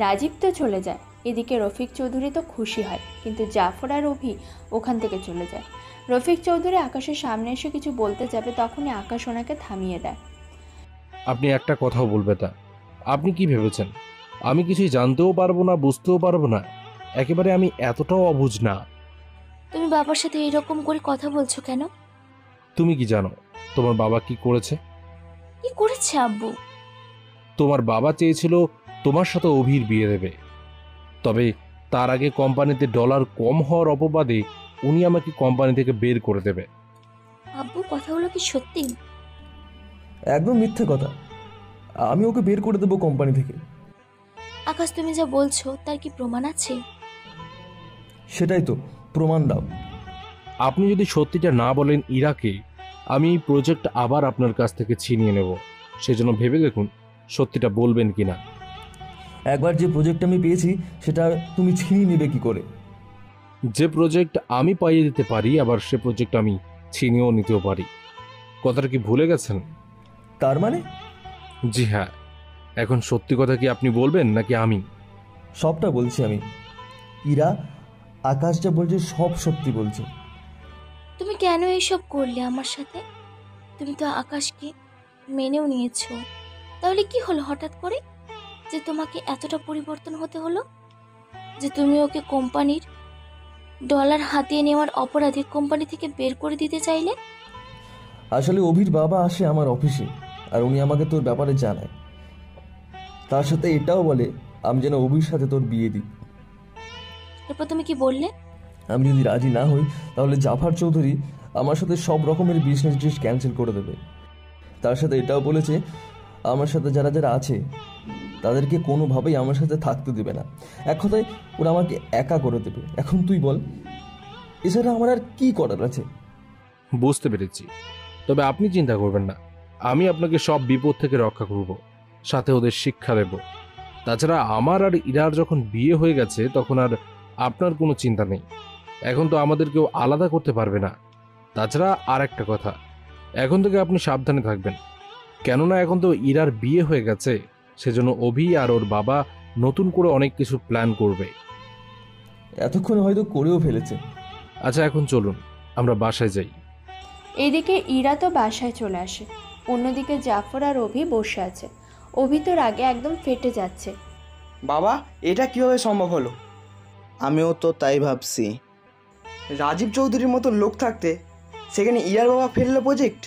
Speaker 1: রাজীব তো চলে যায়। এদিকে রফিক চৌধুরী তো খুশি হয়, কিন্তু জাফর আর অভি ওখান থেকে চলে যায়। রফিক চৌধুরী আকাশের সামনে এসে কিছু বলতে যাবে, তখনই আকাশ ওনাকে থামিয়ে দেয়।
Speaker 5: আপনি একটা কথাও বলবে না। আপনি কি ভেবেছেন আমি কিছুই জানতেও পারবো না, বুঝতেও পারবো না? একেবারে আমি এতটাও অবুঝ না।
Speaker 4: তুমি বাবার সাথে এরকম করে কথা বলছো কেন?
Speaker 5: তুমি কি জানো তোমার বাবা কি করেছে?
Speaker 4: কি করেছে আব্বু?
Speaker 5: তোমার বাবা চেয়েছিল তোমার সাথে অভির বিয়ে দেবে, তবে তার আগে কোম্পানিতে ডলার কম হওয়ার অপবাদে উনি আমাকে কোম্পানি থেকে বের করে দেবে।
Speaker 4: আব্বু, কথাগুলো কি সত্যি?
Speaker 11: একদম মিথ্যে কথা। আমি ওকে বের করে দেবো কোম্পানি থেকে।
Speaker 4: আকাশ, তুমি যা বলছো তার কি প্রমাণ আছে?
Speaker 11: সেটাই তো, প্রমাণ দাও।
Speaker 5: আপনি যদি সত্যিটা না বলেন ইরাকে, আমি এই প্রজেক্ট আবার আপনার কাছ থেকে ছিনিয়ে নেব। সেজন্য ভেবে দেখুন সত্যিটা বলবেন কিনা।
Speaker 11: একবার যে প্রজেক্ট আমি পেয়েছি সেটা তুমি ছিনিয়ে নেবে কি করে?
Speaker 5: যে প্রজেক্ট আমি পাইয়ে দিতে পারি, আবার সে প্রজেক্ট আমি ছিনিয়েও নিতেও পারি। কথাটা কি ভুলে গেছেন?
Speaker 11: তার মানে?
Speaker 5: জি হ্যাঁ। এখন সত্যি কথা কি আপনি বলবেন নাকি আমি?
Speaker 11: সবটা বলছি আমি। ইরা, আকাশ যা বলছে সব সত্যি বলছে।
Speaker 4: তুমি কেন এইসব করলে আমার সাথে? তুমি তো আকাশকে মেনেও নিয়েছো, তাহলে কি হলো হঠাৎ করে যে তোমাকে এতটা পরিবর্তন হতে হলো, যে তুমি ওকে কোম্পানির ডলার হাতিয়ে নেওয়ার অপরাধে কোম্পানি থেকে বের করে দিতে চাইলে?
Speaker 11: আসলে অভির বাবা আসে আমার অফিসে, আর উনি আমাকে তোর ব্যাপারে জানায়। তার সাথে এটাও বলে আমি যেন অভির সাথে তোর বিয়ে দিই।
Speaker 4: এরপর তুমি কি বললে?
Speaker 11: আমি যদি রাজি না হই তাহলে জাফর চৌধুরী আমার সাথে সব রকমের বিজনেস ডিস ক্যান্সেল করে দেবে। তার সাথে এটাও বলেছে আমার সাথে যারা যারা আছে তাদেরকে কোনোভাবেই আমার সাথে থাকতে দেবে না। এক কথায় ওরা আমাকে একা করে দেবে। এখন তুই বল, এছাড়া আমার আর কি করার আছে?
Speaker 5: বুঝতে পেরেছি, তবে আপনি চিন্তা করবেন না, আমি আপনাকে সব বিপদ থেকে রক্ষা করব, সাথে ওদের শিক্ষা দেব। তাছাড়া আমার আর ইরার যখন বিয়ে হয়ে গেছে তখন আর আপনার কোনো চিন্তা নেই। এখন তো আমাদের কেউ আলাদা করতে পারবে না। তাছাড়া আর একটা কথা, এখন থেকে আপনি সাবধানে থাকবেন, কেননা এখন তো ইরার বিয়ে হয়ে গেছে, সেজন্য অভি আর ওর বাবা নতুন করে অনেক কিছু প্ল্যান করবে।
Speaker 11: এতক্ষণ হয়তো করেও ফেলেছে।
Speaker 5: আচ্ছা এখন চলুন আমরা বাসায় যাই।
Speaker 1: এদিকে ইরা তো বাসায় চলে আসে, অন্যদিকে জাফর আর অভি বসে আছে। অভি তো রাগে একদম ফেটে যাচ্ছে।
Speaker 12: বাবা, এটা কিভাবে সম্ভব হলো?
Speaker 10: আমিও তো তাই ভাবছি।
Speaker 12: রাজীব চৌধুরীর মতো লোক থাকতে সেখানে ইরার বাবা ফেললো প্রজেক্ট।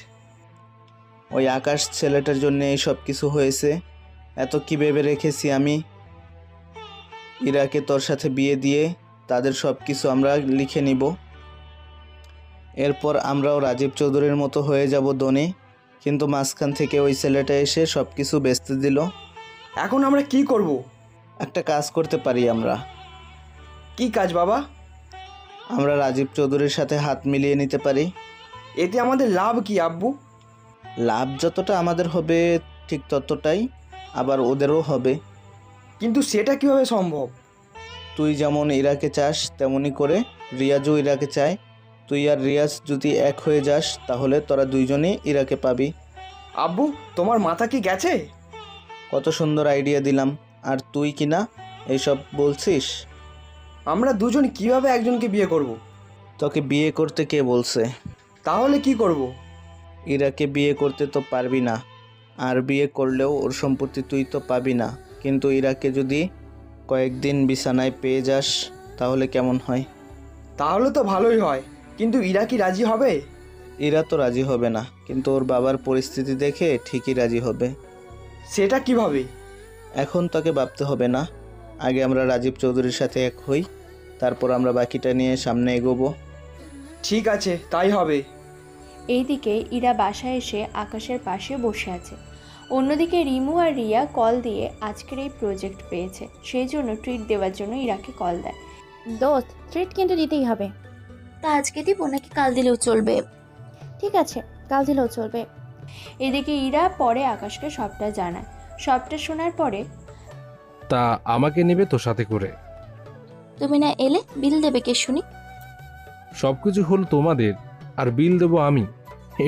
Speaker 10: ওই আকাশ ছেলেটার জন্য এই সব কিছু হয়েছে। এত কি ভেবে রেখেছি আমি, ইরাকে তোর সাথে বিয়ে দিয়ে তাদের সব কিছু আমরা লিখে নিব, এরপর আমরাও রাজীব চৌধুরীর মতো হয়ে যাব ধনী। কিন্তু মাঝখান থেকে ওই ছেলেটা এসে সব কিছু বেচতে দিল।
Speaker 12: এখন আমরা কি করব?
Speaker 10: একটা কাজ করতে পারি আমরা।
Speaker 12: কি কাজ বাবা?
Speaker 10: আমরা রাজীব চৌধুরীর সাথে হাত মিলিয়ে নিতে পারি।
Speaker 12: এতে আমাদের লাভ কি আব্বু?
Speaker 10: লাভ যতটা আমাদের হবে ঠিক ততটাই আবার ওদেরও হবে।
Speaker 12: কিন্তু সেটা কিভাবে সম্ভব?
Speaker 10: তুই যেমন ইরাকে চাস তেমনই করে রিয়াজও ইরাকে চায়। তুই আর রিয়াজ যদি এক হয়ে যাস তাহলে তোরা দুইজনই ইরাকে পাবি।
Speaker 12: আব্বু, তোমার মাথা কি গেছে?
Speaker 10: কত সুন্দর আইডিয়া দিলাম, আর তুই কি না এইসব বলছিস?
Speaker 12: আমরা দুজন কিভাবে একজনকে বিয়ে করব?
Speaker 10: তোকে বিয়ে করতে কে বলছে?
Speaker 12: তাহলে কি করব?
Speaker 10: ইরাকে বিয়ে করতে তো পারবি না, আর বিয়ে করলেও ওর সম্পত্তি তুই তো পাবি না। কিন্তু ইরাকে যদি কয়েকদিন বিছানায় পেয়ে যাস তাহলে কেমন হয়?
Speaker 12: তাহলে তো ভালোই হয়, কিন্তু ইরা কি রাজি হবে?
Speaker 10: ইরা তো রাজি হবে না, কিন্তু ওর বাবার পরিস্থিতি দেখে ঠিকই রাজি হবে।
Speaker 12: সেটা কিভাবে?
Speaker 10: এখন তোকে ভাবতে হবে না, আগে আমরা রাজীব চৌধুরীর সাথে এক হই, তারপর আমরা বাকিটা নিয়ে সামনে এগোবো।
Speaker 12: ঠিক আছে, তাই হবে।
Speaker 1: এইদিকে ইরা বাসায় এসে আকাশের পাশে বসে আছে। অন্যদিকে রিমু আর রিয়া কল দিয়ে আজকের এই প্রজেক্ট পেয়েছে, সেই জন্য ট্রিট দেওয়ার জন্য ইরাকে কল দেয়।
Speaker 7: দোস্ত, ট্রিট কিন্তু দিতেই হবে।
Speaker 4: তা আজকে দিব নাকি কাল দিলেও চলবে?
Speaker 7: ঠিক আছে, কাল দিলেও চলবে।
Speaker 1: এদিকে ইরা পরে আকাশকে সবটা জানায়। সবটা শোনার পরে,
Speaker 5: তা আমাকে নেবে তো সাথে করে?
Speaker 4: তুমি না এলে বিল দেবে কে শুনি?
Speaker 5: সবকিছু হলো তোমাদের, আর বিল দেবো আমি?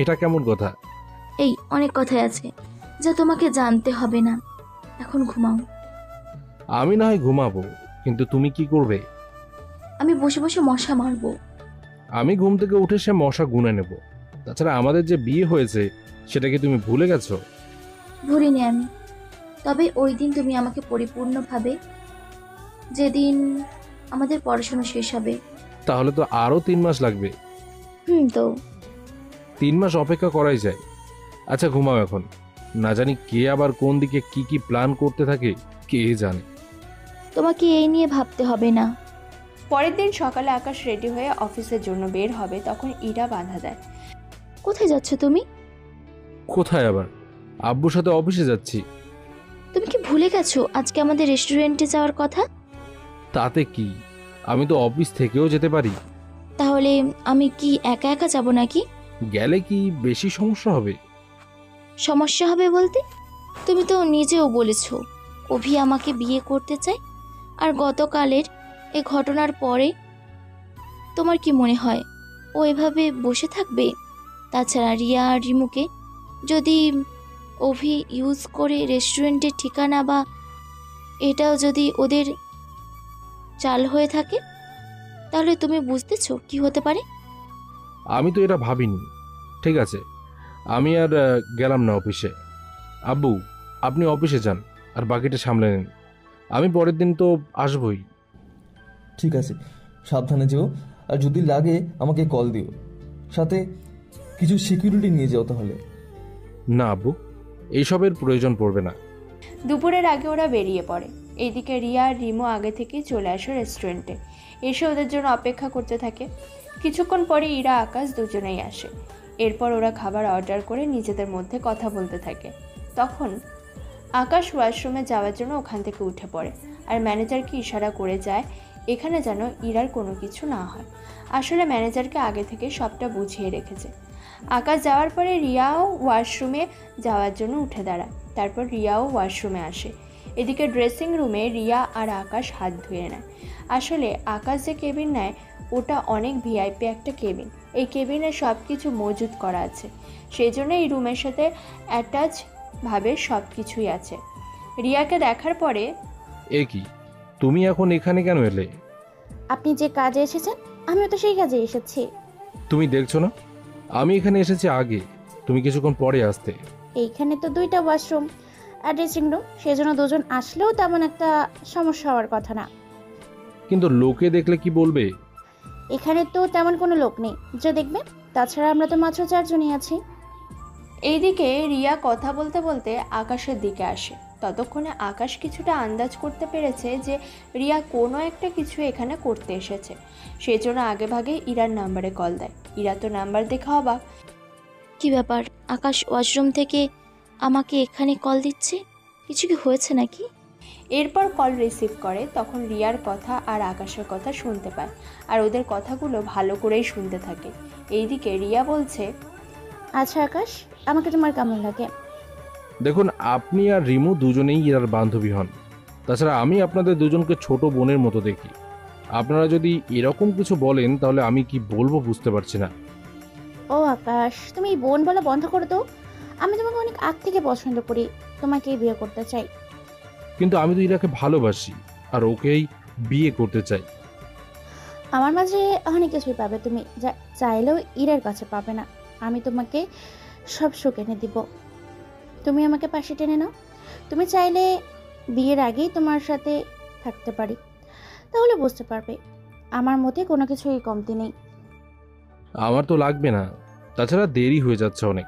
Speaker 5: এটা কেমন কথা?
Speaker 4: এই অনেক কথাই আছে যা তোমাকে জানতে হবে না, এখন ঘুমাও।
Speaker 5: আমি না হয় ঘুমাবো, কিন্তু তুমি কি করবে?
Speaker 4: আমি বসে বসে মশা মারবো।
Speaker 5: আমি ঘুম থেকে উঠে সে মশা গুনে নেব। তাছাড়া আমাদের যে বিয়ে হয়েছে সেটা কি তুমি ভুলে গেছো?
Speaker 4: ভুলিনি আমি, তবে ওই দিন তুমি আমাকে পরিপূর্ণভাবে, যেদিন আমাদের পড়াশোনা শেষ হবে।
Speaker 5: তাহলে তো আরো 3 মাস লাগবে।
Speaker 4: তো
Speaker 5: 3 মাস অপেক্ষা করাই যায়। আচ্ছা ঘুমাও এখন, না জানি কে আবার কোন দিকে কি কি প্ল্যান করতে থাকে কে জানে।
Speaker 4: তোমাকে এই নিয়ে ভাবতে হবে না।
Speaker 1: পরের দিন সকালে আকাশ রেডি হয়ে অফিসের জন্য বের হবে, তখন ইরা বাধা দেয়।
Speaker 4: কোথায় যাচ্ছ তুমি?
Speaker 5: কোথায় আবার? আব্বুর সাথে অফিসে যাচ্ছি।
Speaker 4: তুমি কি ভুলে গেছো আজকে আমাদের রেস্টুরেন্টে যাওয়ার কথা?
Speaker 5: তাতে কি, আমি তো অফিস থেকেও যেতে পারি।
Speaker 4: তাহলে আমি কি একা একা যাব নাকি?
Speaker 5: গেলে কি বেশি সমস্যা হবে?
Speaker 4: সমস্যা হবে বলতে, তুমি তো নিজেও বলেছো অভি আমাকে বিয়ে করতে চায়, আর গতকালের এ ঘটনার পরে তোমার কি মনে হয় ও এভাবে বসে থাকবে? তাছাড়া রিয়া আর রিমুকে যদি অভি ইউজ করে রেস্টুরেন্টের ঠিকানা বা এটাও যদি ওদের চাল হয়ে থাকে, তাহলে তুমি বুঝতেছো কি হতে পারে?
Speaker 5: আমি তো এটা ভাবিনি। ঠিক আছে, আমি আর গেলাম না অফিসে। আব্বু, আপনি অফিসে যান আর বাকিটা সামলে নিন। আমি পরের দিন তো আসবই।
Speaker 11: ঠিক আছে, সাবধানে যেও, আর যদি লাগে আমাকে কল দিও। সাথে কিছু সিকিউরিটি নিয়ে যাও তাহলে।
Speaker 5: না আব্বু, এইসবের প্রয়োজন পড়বে না।
Speaker 1: দুপুরের আগে ওরা বেরিয়ে পড়ে। এইদিকে রিয়া আর রিমো আগে থেকেই চলে আসে রেস্টুরেন্টে, এসে ওদের জন্য অপেক্ষা করতে থাকে। কিছুক্ষণ পরে ইরা আকাশ দুজনেই আসে। এরপর ওরা খাবার অর্ডার করে নিজেদের মধ্যে কথা বলতে থাকে। তখন আকাশ ওয়াশরুমে যাওয়ার জন্য ওখান থেকে উঠে পড়ে আর ম্যানেজারকে ইশারা করে যায় এখানে যেন ইরার কোনো কিছু না হয়। আসলে ম্যানেজারকে আগে থেকে সবটা বুঝিয়ে রেখেছে। আকাশ যাওয়ার পরে রিয়াও ওয়াশরুমে যাওয়ার জন্য উঠে দাঁড়ায়। তারপর রিয়াও ওয়াশরুমে আসে। এদিকে ড্রেসিং রুমে রিয়া আর আকাশ হাত ধুয়ে নেয়। আসলে আকাশ যে কেবিন নেয় ওটা অনেক ভিআইপি একটা কেবিন। এই কেবিনে সব কিছু মজুত করা আছে, সেই জন্য এই রুমের সাথে অ্যাটাচভাবে সব কিছুই আছে। রিয়াকে দেখার পরে,
Speaker 5: এ কি, তুমি এখন এখানে কেন এলে?
Speaker 7: আপনি যে কাজে এসেছেন আমিও তো সেই কাজে এসেছি।
Speaker 5: তুমি দেখছো না আমি এখানে এসেছি আগে, তুমি কিছুক্ষণ পরে আসতে।
Speaker 7: এইখানে তো 2টা ওয়াশরুম আর ড্রেসিং রুম, সেজন্য দুজন আসলেও তেমন একটা সমস্যা হওয়ার কথা না।
Speaker 5: কিন্তু লোকে দেখলে কি বলবে?
Speaker 7: এখানে তো তেমন কোনো লোক নেই যে দেখবে, তাছাড়া আমরা তো মাত্র 4 জনই আছি।
Speaker 1: এইদিকে রিয়া কথা বলতে বলতে আকাশের দিকে আসে। ততক্ষণে আকাশ কিছুটা আন্দাজ করতে পেরেছে যে রিয়া কোনো একটা কিছু এখানে করতে এসেছে, সেজন্য আগেভাগে ইরার নাম্বারে কল দেয়। ইরা তো নাম্বার দেখে অবাক।
Speaker 4: কি ব্যাপার, আকাশ ওয়াশরুম থেকে আমাকে এখানে কল দিচ্ছে? কিছু কি হয়েছে নাকি?
Speaker 1: এরপর কল রিসিভ করে। তখন রিয়ার কথা আর আকাশের কথা শুনতে পায় আর ওদের কথাগুলো ভালো করেই শুনতে থাকে। এইদিকে রিয়া বলছে,
Speaker 7: আচ্ছা আকাশ, আমাকে তোমার কেমন লাগে?
Speaker 5: দেখুন, আপনি আর রিমু দুজনেই ইরার বান্ধবী হন। তাছাড়া আমি আপনাদের দুজনকে ছোট বোনের মতো দেখি। আপনারা যদি এরকম কিছু বলেন তাহলে আমি কি বলবো বুঝতে পারছি না।
Speaker 7: ও আকাশ, তুমি এই বোন বলা বন্ধ করে দাও। আমি তোমাকে অনেক আগ থেকে পছন্দ করি, তোমাকেই বিয়ে করতে চাই।
Speaker 5: কিন্তু আমি তো ইরাকে ভালোবাসি আর ওকেই বিয়ে করতে চাই।
Speaker 7: আমার মাঝে অনেক কিছুই পাবে তুমি, যা চাইলেও ইরের কাছে পাবে না। আমি তোমাকে সব সুখ এনে দিব, তুমি আমাকে পাশে টেনে নাও। তুমি চাইলে বিয়ের আগেই তোমার সাথে থাকতে পারি, তাহলে বুঝতে পারবে আমার মতে কোনো কিছুই কমতি নেই।
Speaker 5: আমার তো লাগবে না, তাছাড়া দেরি হয়ে যাচ্ছে অনেক।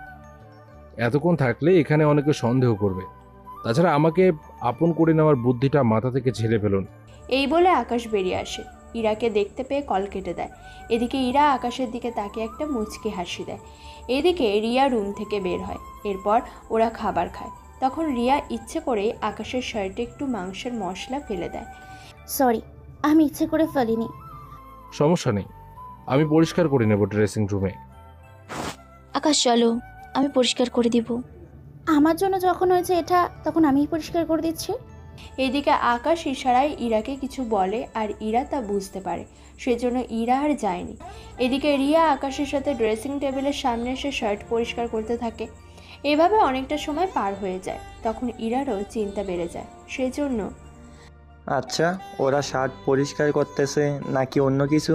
Speaker 5: এতক্ষণ থাকলে এখানে অনেকে সন্দেহ করবে। তাছাড়া আমাকে আপন করে নেওয়ার বুদ্ধিটা মাথা থেকে ঝেড়ে ফেলুন।
Speaker 1: এই বলে আকাশ বেরিয়ে আসে। ইরাকে দেখতে পেয়ে কল কেটে দেয়। এদিকে ইরা আকাশের দিকে তাকে একটা মুচকি হাসি দেয়। এদিকে রিয়া রুম থেকে বের হয়। এরপর ওরা খাবার খায়। তখন রিয়া ইচ্ছে করে আকাশের শার্টে একটু মাংসের মশলা ফেলে দেয়।
Speaker 7: সরি, আমি ইচ্ছে করে ফেলিনি।
Speaker 5: সমস্যা নেই, আমি পরিষ্কার করে নেব ড্রেসিং রুমে।
Speaker 4: আকাশ চলো, আমি পরিষ্কার করে দিব।
Speaker 7: আমার জন্য যখন হয়েছে এটা, তখন আমিই পরিষ্কার করে দিচ্ছি।
Speaker 1: এদিকে আকাশ ইশারায় ইরাকে কিছু বলে আর ইরা তা বুঝতে পারে, সেজন্য ইরা আর যায়নি। এদিকে রিয়া আকাশের সাথে ড্রেসিং টেবিলের সামনে এসে শার্ট পরিষ্কার করতে থাকে। এভাবে অনেকটা সময় পার হয়ে যায়। তখন ইরারও চিন্তা বেড়ে যায়, সেজন্য,
Speaker 6: আচ্ছা, ওরা শার্ট পরিষ্কার করতেছে নাকি অন্য কিছু?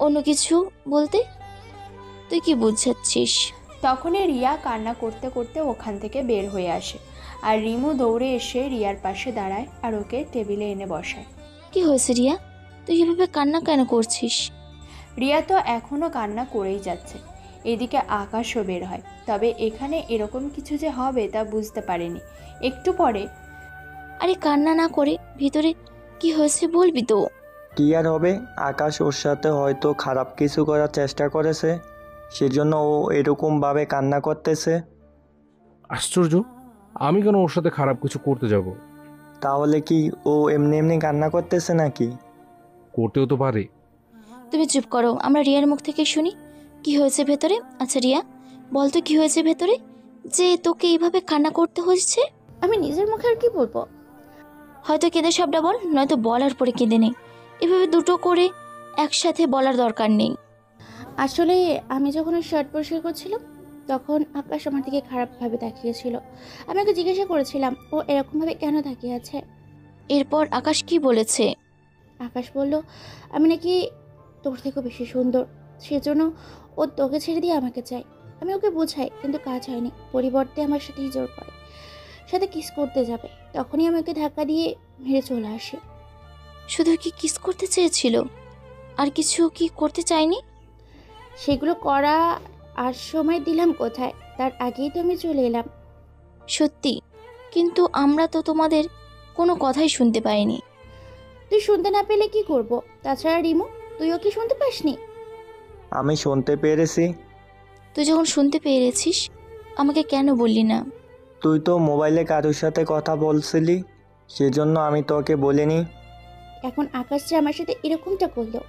Speaker 4: অন্য কিছু বলতে তুই কি বুঝাচ্ছিস?
Speaker 1: তখনই রিয়া কান্না করতে করতে ওখান থেকে বের হয়ে আসে আর রিমু দৌড়ে এসে রিয়ার পাশে দাঁড়ায় আর ওকে টেবিলে এনে বসায়।
Speaker 4: কি হয়েছে রিয়া, তুই এভাবে কান্না কেন করছিস?
Speaker 1: রিয়া তো এখনও কান্না করেই যাচ্ছে। এদিকে আকাশও বের হয়, তবে এখানে এরকম কিছু যে হবে তা বুঝতে পারেনি। একটু পরে,
Speaker 4: আরে কান্না না করে ভিতরে কি হয়েছে বলবি তো?
Speaker 6: কি আর হবে, আকাশ ওর সাথে হয়তো খারাপ কিছু করার চেষ্টা করেছে, সেজন্য ও এরকমভাবে কান্না করতেছে।
Speaker 5: আশ্চর্য, আমি কেন ওর সাথে খারাপ কিছু করতে যাব?
Speaker 6: তাহলে কি ও এমনি এমনি কান্না করতেছে নাকি?
Speaker 5: করতেও তো পারে।
Speaker 4: তুমি চুপ করো, আমরা রিয়ার মুখ থেকে শুনি কি হয়েছে ভেতরে। আচ্ছা রিয়া, বল তো কি হয়েছে ভেতরে যে তোকে এইভাবে কান্না করতে হচ্ছে?
Speaker 7: আমি নিজের মুখে আর কি বলবো?
Speaker 4: হয়তো কেঁদে সবটা বল, নয়তো বলার পরে কেঁদে নেই। এভাবে দুটো করে একসাথে বলার দরকার নেই।
Speaker 7: আসলে আমি যখন ওই শার্ট পরিষ্কার করছিলাম তখন আকাশ আমার দিকে খারাপভাবে তাকিয়েছিল। আমি ওকে জিজ্ঞাসা করেছিলাম ও এরকমভাবে কেন তাকিয়ে আছে।
Speaker 4: এরপর আকাশ কি বলেছে?
Speaker 7: আকাশ বলল আমি নাকি তোর থেকেও বেশি সুন্দর, সেজন্য ও তোকে ছেড়ে দিয়ে আমাকে চাই। আমি ওকে বোঝাই, কিন্তু কাজ হয়নি। পরিবর্তে আমার সাথেই জোর করে সাথে কিস করতে যাবে। তখনই আমি ওকে ধাক্কা দিয়ে মেরে চলে আসি।
Speaker 4: শুধু কি কিস করতে চেয়েছিল, আর কিছু কি করতে চাইনি?
Speaker 7: সেগুলো করা আর সময় দিলাম কোথায়? তার আগেই তো আমি চলে এলাম।
Speaker 4: সত্যি? কিন্তু আমরা তো তোমাদের কোনো কথাই শুনতে পাইনি।
Speaker 7: তুই শুনতে না পেলে কি করব? তাছাড়া রিমু, তুইও কি শুনতে পাসনি?
Speaker 6: আমি শুনতে পেরেছি।
Speaker 4: তুই যখন শুনতে পেরেছিস আমাকে কেন বললি না?
Speaker 6: তুই তো মোবাইলে কারোর সাথে কথা বলছিলি, সেজন্য আমি তোকে বলিনি।
Speaker 7: এখন আকাশ যে আমার সাথে এরকমটা করলো,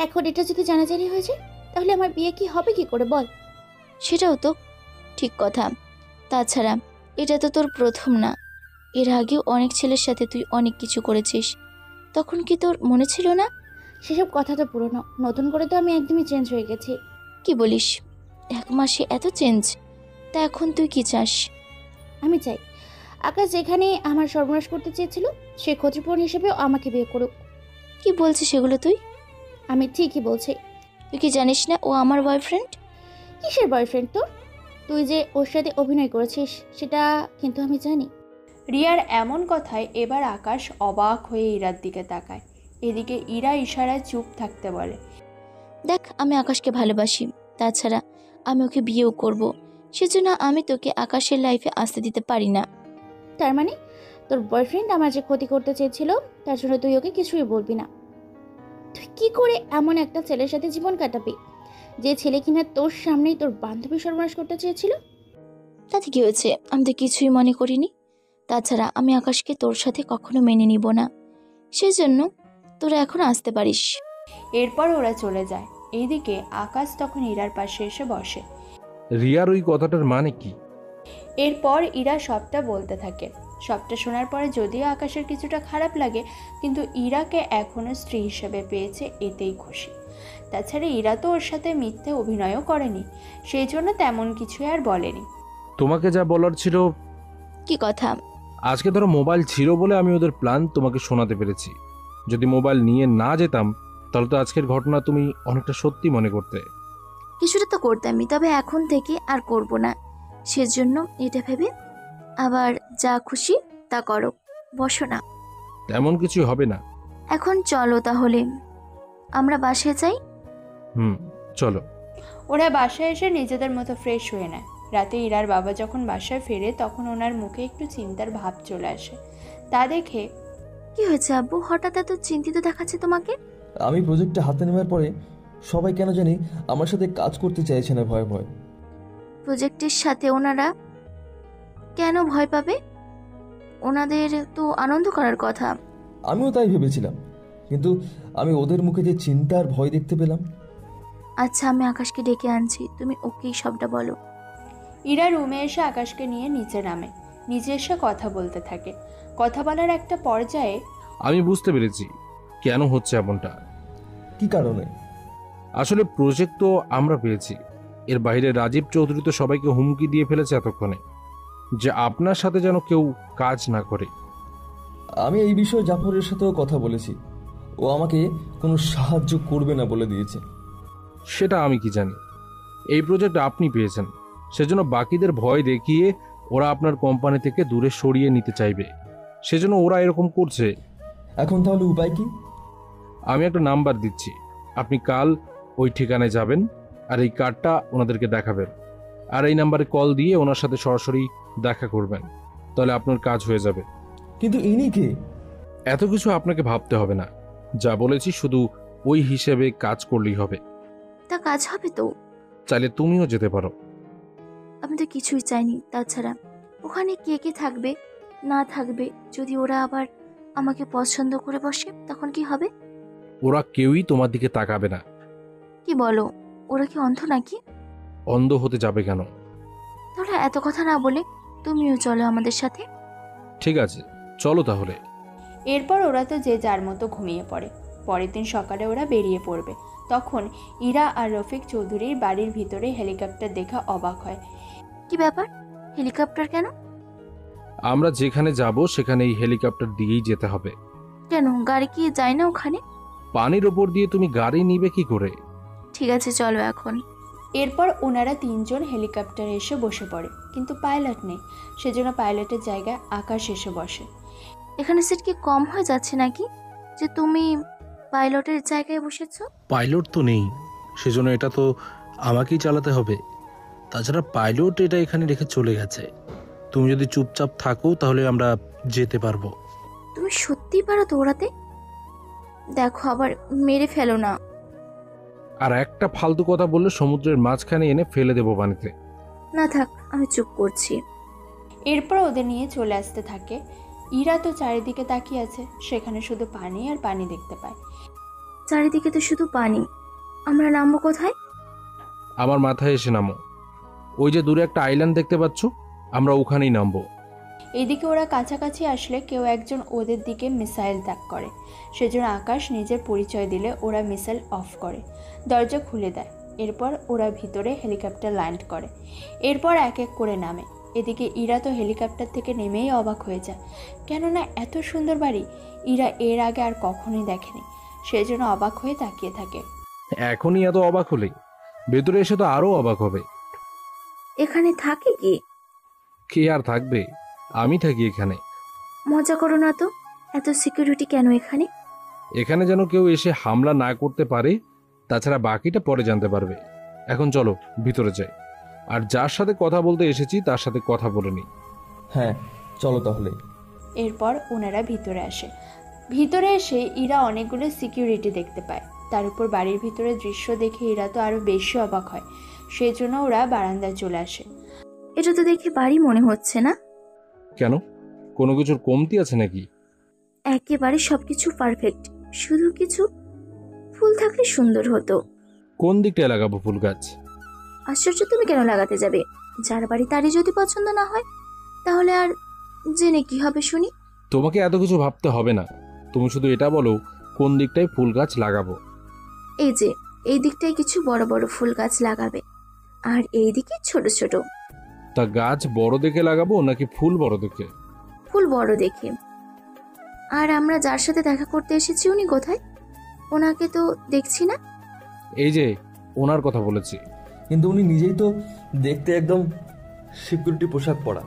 Speaker 7: এখন এটা যদি জানাজানি হয়ে যায় তাহলে আমার বিয়ে কি হবে কি করে বল?
Speaker 4: সেটাও তো ঠিক কথা। তাছাড়া এটা তো তোর প্রথম না, এর আগেও অনেক ছেলের সাথে তুই অনেক কিছু করেছিস। তখন কি তোর মনে ছিল না?
Speaker 7: সেসব কথা তো পুরনো, নতুন করে তো আমি একদমই চেঞ্জ হয়ে গেছি।
Speaker 4: কি বলিস? 1 মাসে এত চেঞ্জ? তা এখন তুই কি চাস?
Speaker 7: আমি চাই আকাশ যেখানে আমার সর্বনাশ করতে চেয়েছিল সে ক্ষতিপূরণ হিসেবেও আমাকে বিয়ে করুক।
Speaker 4: কি বলছিস সেগুলো তুই?
Speaker 7: আমি ঠিকই বলছি।
Speaker 4: তুই কি জানিস না ও আমার বয়ফ্রেন্ড?
Speaker 7: কিসের বয়ফ্রেন্ড তোর? তুই যে ওর সাথে অভিনয় করেছিস সেটা কিন্তু আমি জানি।
Speaker 1: রিয়ার এমন কথায় এবার আকাশ অবাক হয়ে ইরার দিকে তাকায়। এদিকে ইরা ইশারায় চুপ থাকতে বলে,
Speaker 4: দেখ, আমি আকাশকে ভালোবাসি, তাছাড়া আমি ওকে বিয়েও করব। সেজন্য আমি তোকে আকাশের লাইফে আসতে দিতে পারি না।
Speaker 7: তার মানে তোর বয়ফ্রেন্ড আমার যে ক্ষতি করতে চেয়েছিল তার জন্য তুই ওকে কিছুই বলবি না? তুই কি করে এমন একটা ছেলের সাথে জীবন কাটাবি যে ছেলে কিনা তোর সামনেই তোর বান্ধবী সর্বনাশ করতে চেয়েছিল?
Speaker 4: তাতে কি হয়েছে? আমি তো কিছুই মনে করিনি। তাছাড়া আমি আকাশকে তোর সাথে কখনো মেনে নিব না, সেজন্য তোরা এখন আসতে পারিস।
Speaker 1: এরপর ওরা চলে যায়। এইদিকে আকাশ তখন ইরার পাশে এসে বসে।
Speaker 5: রিয়ার ওই কথাটার মানে কি?
Speaker 1: এরপর ইরা সবটা বলতে থাকে। সবটা শোনার পরে যদিও আকাশের কিছুটা খারাপ লাগে, কিন্তু ইরাকে এখনও স্ত্রী হিসেবে পেয়েছে এতেই খুশি। তাছাড়া ইরা তো ওর সাথে মিথ্যে অভিনয়ও করেনি, সেই জন্য তেমন কিছু আর বলেনি।
Speaker 5: তোমাকে যা বলার ছিল।
Speaker 4: কি কথা?
Speaker 5: আজকে ধরো মোবাইল ছিল বলে আমি ওদের প্ল্যান তোমাকে শোনাতে পেরেছি। যদি মোবাইল নিয়ে না যেতাম তাহলে তো আজকের ঘটনা তুমি অনেকটা সত্যি মনে করতে।
Speaker 4: কিছুটা তো করতামই, তবে এখন থেকে আর করব না। সেজন্য এটা ভেবে আবার যা খুশি তা করো। বসো না।
Speaker 5: তেমন কিছু হবে না।
Speaker 4: এখন চলো তাহলে আমরা বাসায় যাই।
Speaker 5: চলো।
Speaker 1: ওরা বাসায় এসে নিজেদের মতো ফ্রেশ হয়ে নেয়। রাতে ইরার বাবা যখন বাসায় ফেরে তখন ওনার মুখে একটু চিন্তার ভাব চলে আসে। তা দেখে,
Speaker 4: কি হয়েছে আব্বু, হঠাৎ এত চিন্তিত দেখাচ্ছে তোমাকে?
Speaker 11: আমি প্রজেক্টটা হাতে নেওয়ার পরে সবাই কেন জানি আমার সাথে কাজ করতে চাইছে না, ভয় ভয়।
Speaker 4: প্রজেক্টের সাথে ওনারা কেন ভয় পাবে? ওনাদের তো আনন্দ করার কথা।
Speaker 11: আমিও তাই ভেবেছিলাম, কিন্তু আমি ওদের মুখে যে চিন্তা আর ভয় দেখতে পেলাম।
Speaker 4: আচ্ছা, আমি আকাশকে ডেকে আনছি, তুমি ওকেই সবটা বলো।
Speaker 1: ইরা রুমে এসে আকাশকে নিয়ে নিচে নামে। নিচে এসে কথা বলতে থাকে। কথা বলার একটা পর্যায়ে,
Speaker 5: আমি বুঝতে পেরেছি কেন হচ্ছে এমনটা।
Speaker 11: কি কারণে?
Speaker 5: আসলে প্রজেক্ট তো আমরা পেয়েছি, এর বাইরে রাজীব চৌধুরী তো সবাইকে হুমকি দিয়ে ফেলেছে এতক্ষণে যে আপনার সাথে যেন কেউ কাজ না করে।
Speaker 11: আমি এই বিষয়ে জাফরের সাথেও কথা বলেছি, ও আমাকে কোনো সাহায্য করবে না বলে দিয়েছে।
Speaker 5: সেটা আমি কি জানি। এই প্রজেক্ট আপনি পেয়েছেন, সেজন্য বাকিদের ভয় দেখিয়ে ওরা আপনার কোম্পানি থেকে দূরে সরিয়ে নিতে চাইবে, সেজন্য ওরা এরকম করছে।
Speaker 11: এখন তাহলে উপায় কি?
Speaker 5: আমি একটা নাম্বার দিচ্ছি, আপনি কাল ওই ঠিকানায় যাবেন আর এই কার্ডটা ওনাদেরকে দেখাবেন, আর এই নাম্বারে কল দিয়ে ওনার সাথে সরাসরি দেখা করবেন, তাহলে আপনার কাজ হয়ে যাবে।
Speaker 11: কিন্তু ইনি কে?
Speaker 5: এত কিছু আপনাকে ভাবতে হবে না, যা বলেছি শুধু ওই হিসেবে কাজ করলেই হবে।
Speaker 4: তা কাজ হবে তো?
Speaker 5: চাইলে তুমিও যেতে পারো।
Speaker 4: আমি তো কিছুই চাইনি। তাছাড়া ওখানে কে কে থাকবে না থাকবে, যদি ওরা আবার আমাকে পছন্দ করে বসে তখন কি হবে?
Speaker 5: ওরা কেউই তোমার দিকে তাকাবে না।
Speaker 4: কি বলো? ওরা কি অন্ধ নাকি?
Speaker 5: অন্ধ হতে যাবে কেন?
Speaker 4: তাহলে এত কথা না বলে তুমিও চলো আমাদের সাথে।
Speaker 5: ঠিক আছে, চলো তাহলে।
Speaker 1: এরপর ওরা তো যে যার মতো ঘুমিয়ে পড়ে। পরের দিন সকালে ওরা বেরিয়ে পড়বে। তখন ইরা আর রফিক চৌধুরীর বাড়ির ভিতরে হেলিকপ্টার দেখা অবাক হয়।
Speaker 4: কি ব্যাপার? হেলিকপ্টার কেন?
Speaker 5: আমরা যেখানে যাব সেখানে এই হেলিকপ্টার দিয়েই যেতে হবে।
Speaker 4: কেন, গাড়ি কি যায় না ওখানে?
Speaker 5: পানির ওপর দিয়ে তুমি গাড়ি নিবে কি করে?
Speaker 4: ঠিক আছে চলো এখন।
Speaker 1: এরপর ওনারা তিনজন হেলিকপ্টারে এসে বসে পড়ে, কিন্তু পাইলট নেই, সেজন্য পাইলটের জায়গায় আকাশ এসে বসে।
Speaker 4: এখানে সিট কি কম হয়ে যাচ্ছে নাকি যে তুমি পাইলটের জায়গায় বসেছো?
Speaker 5: পাইলট তো নেই, সেজন্য এটা তো আমাকেই চালাতে হবে। তাছাড়া পাইলট এটা এখানে রেখে চলে গেছে। তুমি যদি চুপচাপ থাকো তাহলে আমরা যেতে পারবো।
Speaker 4: তুমি সত্যিই পারো দৌড়াতে? দেখো আবার মেরে ফেলো না।
Speaker 5: আর একটা ফালতু কথা বললে সমুদ্রের মাঝখানে এনে ফেলে দেবো পানিতে।
Speaker 4: না থাক, আমি চুপ করছি।
Speaker 1: এরপর ওদের নিয়ে চলে আসতে থাকে। ইরা তো চারিদিকে তাকিয়ে আছে, সেখানে শুধু পানি আর পানি দেখতে পায়।
Speaker 4: চারিদিকে তো শুধু পানি, আমরা নামবো কোথায়?
Speaker 5: আমার মাথায় এসে নামো। ওই যে দূরে একটা আইল্যান্ড দেখতে পাচ্ছ, আমরা ওখানেই নামবো।
Speaker 1: এদিকে ওরা কাছাকাছি আসলে কেউ একজন ওদের দিকে মিসাইল তাক করে, সেজন্য আকাশ নিজের পরিচয় দিলে ওরা মিসাইল অফ করে, দরজা খুলে দেয়। এরপর ওরা ভিতরে হেলিকপ্টার ল্যান্ড করে। এরপর এক এক করে নামে। এদিকে ইরা তো হেলিকপ্টার থেকে নেমেই অবাক হয়ে যায়, কেননা এত সুন্দর বাড়ি ইরা এর আগে আর কখনোই দেখেনি, সেজন্য অবাক হয়ে তাকিয়ে থাকে।
Speaker 5: এখনই এত অবাক হলে ভেতরে এসে তো আরো অবাক হবে।
Speaker 4: এখানে থাকে কি?
Speaker 5: কে আর থাকবে, আমি থাকি এখানে।
Speaker 4: মজা করো না তো, এত সিকিউরিটি কেন এখানে?
Speaker 5: এখানে যেন কেউ এসে হামলা না করতে পারে, তাছাড়া বাকিটা পরে জানতে পারবে। এখন চলো ভিতরে যাই, আর যার সাথে কথা বলতে এসেছি তার সাথে কথা বলে নিই।
Speaker 11: হ্যাঁ চলো তাহলে।
Speaker 1: এরপর ওনারা ভিতরে আসে। ভিতরে এসে ইরা অনেকগুলো সিকিউরিটি দেখতে পায়। তার উপর বাড়ির ভিতরে দৃশ্য দেখে ইরা তো আরো বেশি অবাক হয়, সেই জন্য ওরা বারান্দায় চলে আসে।
Speaker 4: এটা তো দেখে বাড়ি মনে হচ্ছে না।
Speaker 5: কেন, কোনো কিছুর কমতি আছে নাকি?
Speaker 4: একেবারে সবকিছু পারফেক্ট, শুধু কিছু ফুল থাকলে সুন্দর হতো।
Speaker 5: কোন দিকটায় লাগাবো ফুল গাছ?
Speaker 4: আশ্চর্য, তুমি কেন লাগাতে যাবে? যার বাড়ি তারই যদি পছন্দ না হয় তাহলে আর জেনে কি হবে শুনি?
Speaker 5: তোমাকে এত কিছু ভাবতে হবে না, তুমি শুধু এটা বলো কোন দিকটায় ফুল গাছ লাগাবো।
Speaker 4: এই যে এই দিকটায় কিছু বড় বড় ফুল গাছ লাগাবে, আর এই দিকে ছোট ছোট।
Speaker 5: তা গাছ বড় দেখে লাগাবো নাকি ফুল বড় দেখে?
Speaker 4: ফুল বড় দেখে। আর আমরা যার সাথে দেখা করতে এসেছি উনি কোথায়? ওনাকে তো দেখছি না।
Speaker 5: এই যে ওনার কথা বলেছি।
Speaker 11: কিন্তু উনি নিজেই তো দেখতে একদম সিকিউরিটি পোশাক পরা।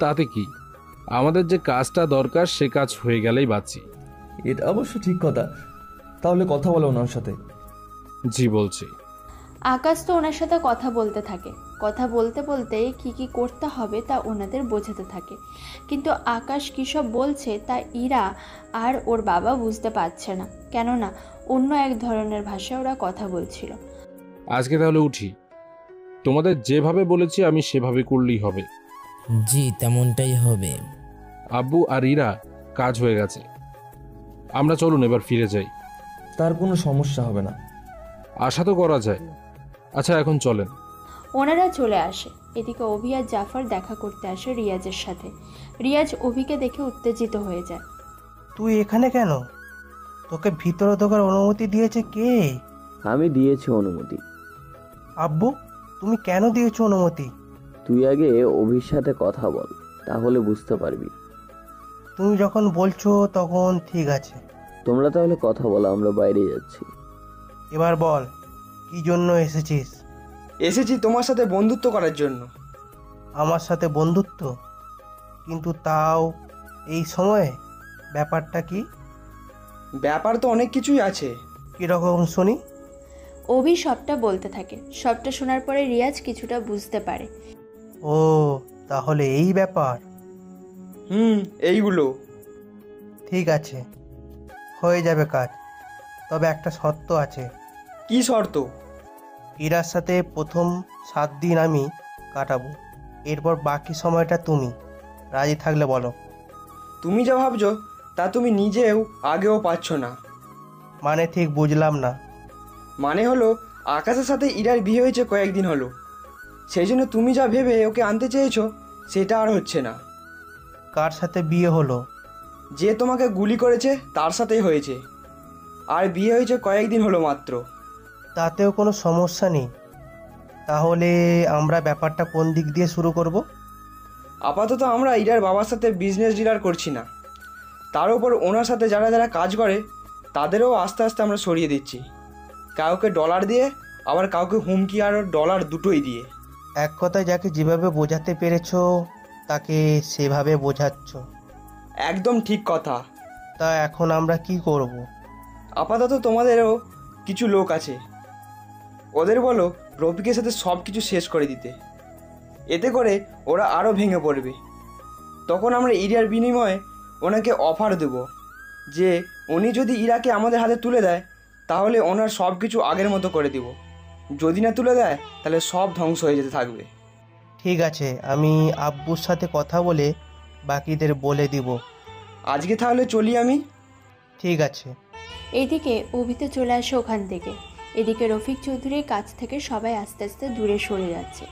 Speaker 5: তাতে কি, আমাদের যে কাজটা দরকার সে কাজ হয়ে গেলেই বাঁচি।
Speaker 11: এটা অবশ্য ঠিক কথা। তাহলে কথা বলো ওনার সাথে।
Speaker 5: জি বলছি।
Speaker 1: আকাশ তো ওনার সাথে কথা বলতে থাকে। কথা বলতে বলতে কি কি করতে হবে তা ওনাদের বোঝাতে থাকে, কিন্তু আকাশ কী সব বলছে তা ইরা আর ওর বাবা বুঝতে পারছে না, কেননা অন্য এক ধরনের ভাষায় ওরা কথা বলছিল।
Speaker 5: আজকে তাহলে উঠি, তোমাদের যেভাবে বলেছি আমি সেভাবে করলেই হবে।
Speaker 9: জি তেমনটাই হবে।
Speaker 5: আব্বু আর ইরা কাজ হয়ে গেছে, আমরা চলুন এবার ফিরে যাই।
Speaker 11: তার কোনো সমস্যা হবে না,
Speaker 5: আশা তো করা যায়। আচ্ছা এখন চলেন।
Speaker 1: ওনারা চলে আসে। এদিকে অভি আর জাফর দেখা করতে আসে রিয়াজের সাথে। রিয়াজ অভিকে দেখে উত্তেজিত হয়ে যায়।
Speaker 15: তুই এখানে কেন? তোকে ভিতরে ঢোকার অনুমতি দিয়েছে কে?
Speaker 2: আমি দিয়েছি অনুমতি।
Speaker 15: আব্বু, তুমি কেন দিয়েছো অনুমতি?
Speaker 2: তুই আগে অভির সাথে কথা বল, তাহলে বুঝতে পারবি।
Speaker 15: তুমি যখন বলছো তখন ঠিক আছে।
Speaker 2: তোমরা তাহলে কথা বলো, আমরা বাইরে যাচ্ছি।
Speaker 15: এবার বল, কি জন্য এসেছিস?
Speaker 12: এসেছি তোমার সাথে বন্ধুত্ব করার জন্য।
Speaker 15: আমার সাথে বন্ধুত্ব? কিন্তু তাও এই সময়ে? ব্যাপারটা কি?
Speaker 12: ব্যাপার তো অনেক কিছুই আছে।
Speaker 15: কীরকম শুনি?
Speaker 1: অভি সবটা বলতে থাকে। সবটা শোনার পরে রিয়াজ কিছুটা বুঝতে পারে।
Speaker 15: ও তাহলে এই ব্যাপার।
Speaker 12: এইগুলো
Speaker 15: ঠিক আছে, হয়ে যাবে কাজ। তবে একটা শর্ত আছে।
Speaker 12: কি শর্ত?
Speaker 15: ইরার সাথে প্রথম 7 দিন আমি কাটাবো, এরপর বাকি সময়টা তুমি। রাজি থাকলে বলো।
Speaker 12: তুমি যা ভাবছো তা তুমি নিজেও আগেও পাচ্ছ না।
Speaker 15: মানে ঠিক বুঝলাম না।
Speaker 12: মানে হলো আকাশের সাথে ইরার বিয়ে হয়েছে কয়েকদিন হলো, সেই জন্য তুমি যা ভেবে ওকে আনতে চেয়েছো সেটা আর হচ্ছে না।
Speaker 15: কার সাথে বিয়ে হলো?
Speaker 12: যে তোমাকে গুলি করেছে তার সাথেই হয়েছে, আর বিয়ে হয়েছে কয়েকদিন হলো মাত্র।
Speaker 15: তাতেও কোনো সমস্যা নেই। তাহলে আমরা ব্যাপারটা কোন দিক দিয়ে শুরু করব?
Speaker 12: আপাতত আমরা ইরার বাবার সাথে বিজনেস ডিলার করছি না, তার উপর ওনার সাথে যারা যারা কাজ করে তাদেরও আস্তে আস্তে আমরা সরিয়ে দিচ্ছি। কাউকে ডলার দিয়ে আবার কাউকে হুমকি আর ডলার দুটোই দিয়ে।
Speaker 15: এক কথায় যাকে যেভাবে বোঝাতে পেরেছো তাকে সেভাবে বোঝাচ্ছ।
Speaker 12: একদম ঠিক কথা।
Speaker 15: তা এখন আমরা কি করব?
Speaker 12: আপাতত তোমাদেরও কিছু লোক আছে, ওদের বলো রফিকের সাথে সব কিছু শেষ করে দিতে। এতে করে ওরা আরও ভেঙে পড়বে। তখন আমরা ইরার বিনিময়ে ওনাকে অফার দেব যে উনি যদি ইরাকে আমাদের হাতে তুলে দেয় তাহলে ওনার সব কিছু আগের মতো করে দিব, যদি না তুলে দেয় তাহলে সব ধ্বংস হয়ে যেতে থাকবে।
Speaker 15: ঠিক আছে, আমি আব্বুর সাথে কথা বলে বাকিদের বলে দিব।
Speaker 12: আজকে তাহলে চলি আমি।
Speaker 15: ঠিক আছে।
Speaker 1: এদিকে অভিতে চলে আসে ওখান থেকে। এদিকে রফিক চৌধুরীর কাছ থেকে সবাই আস্তে আস্তে দূরে সরে যাচ্ছে।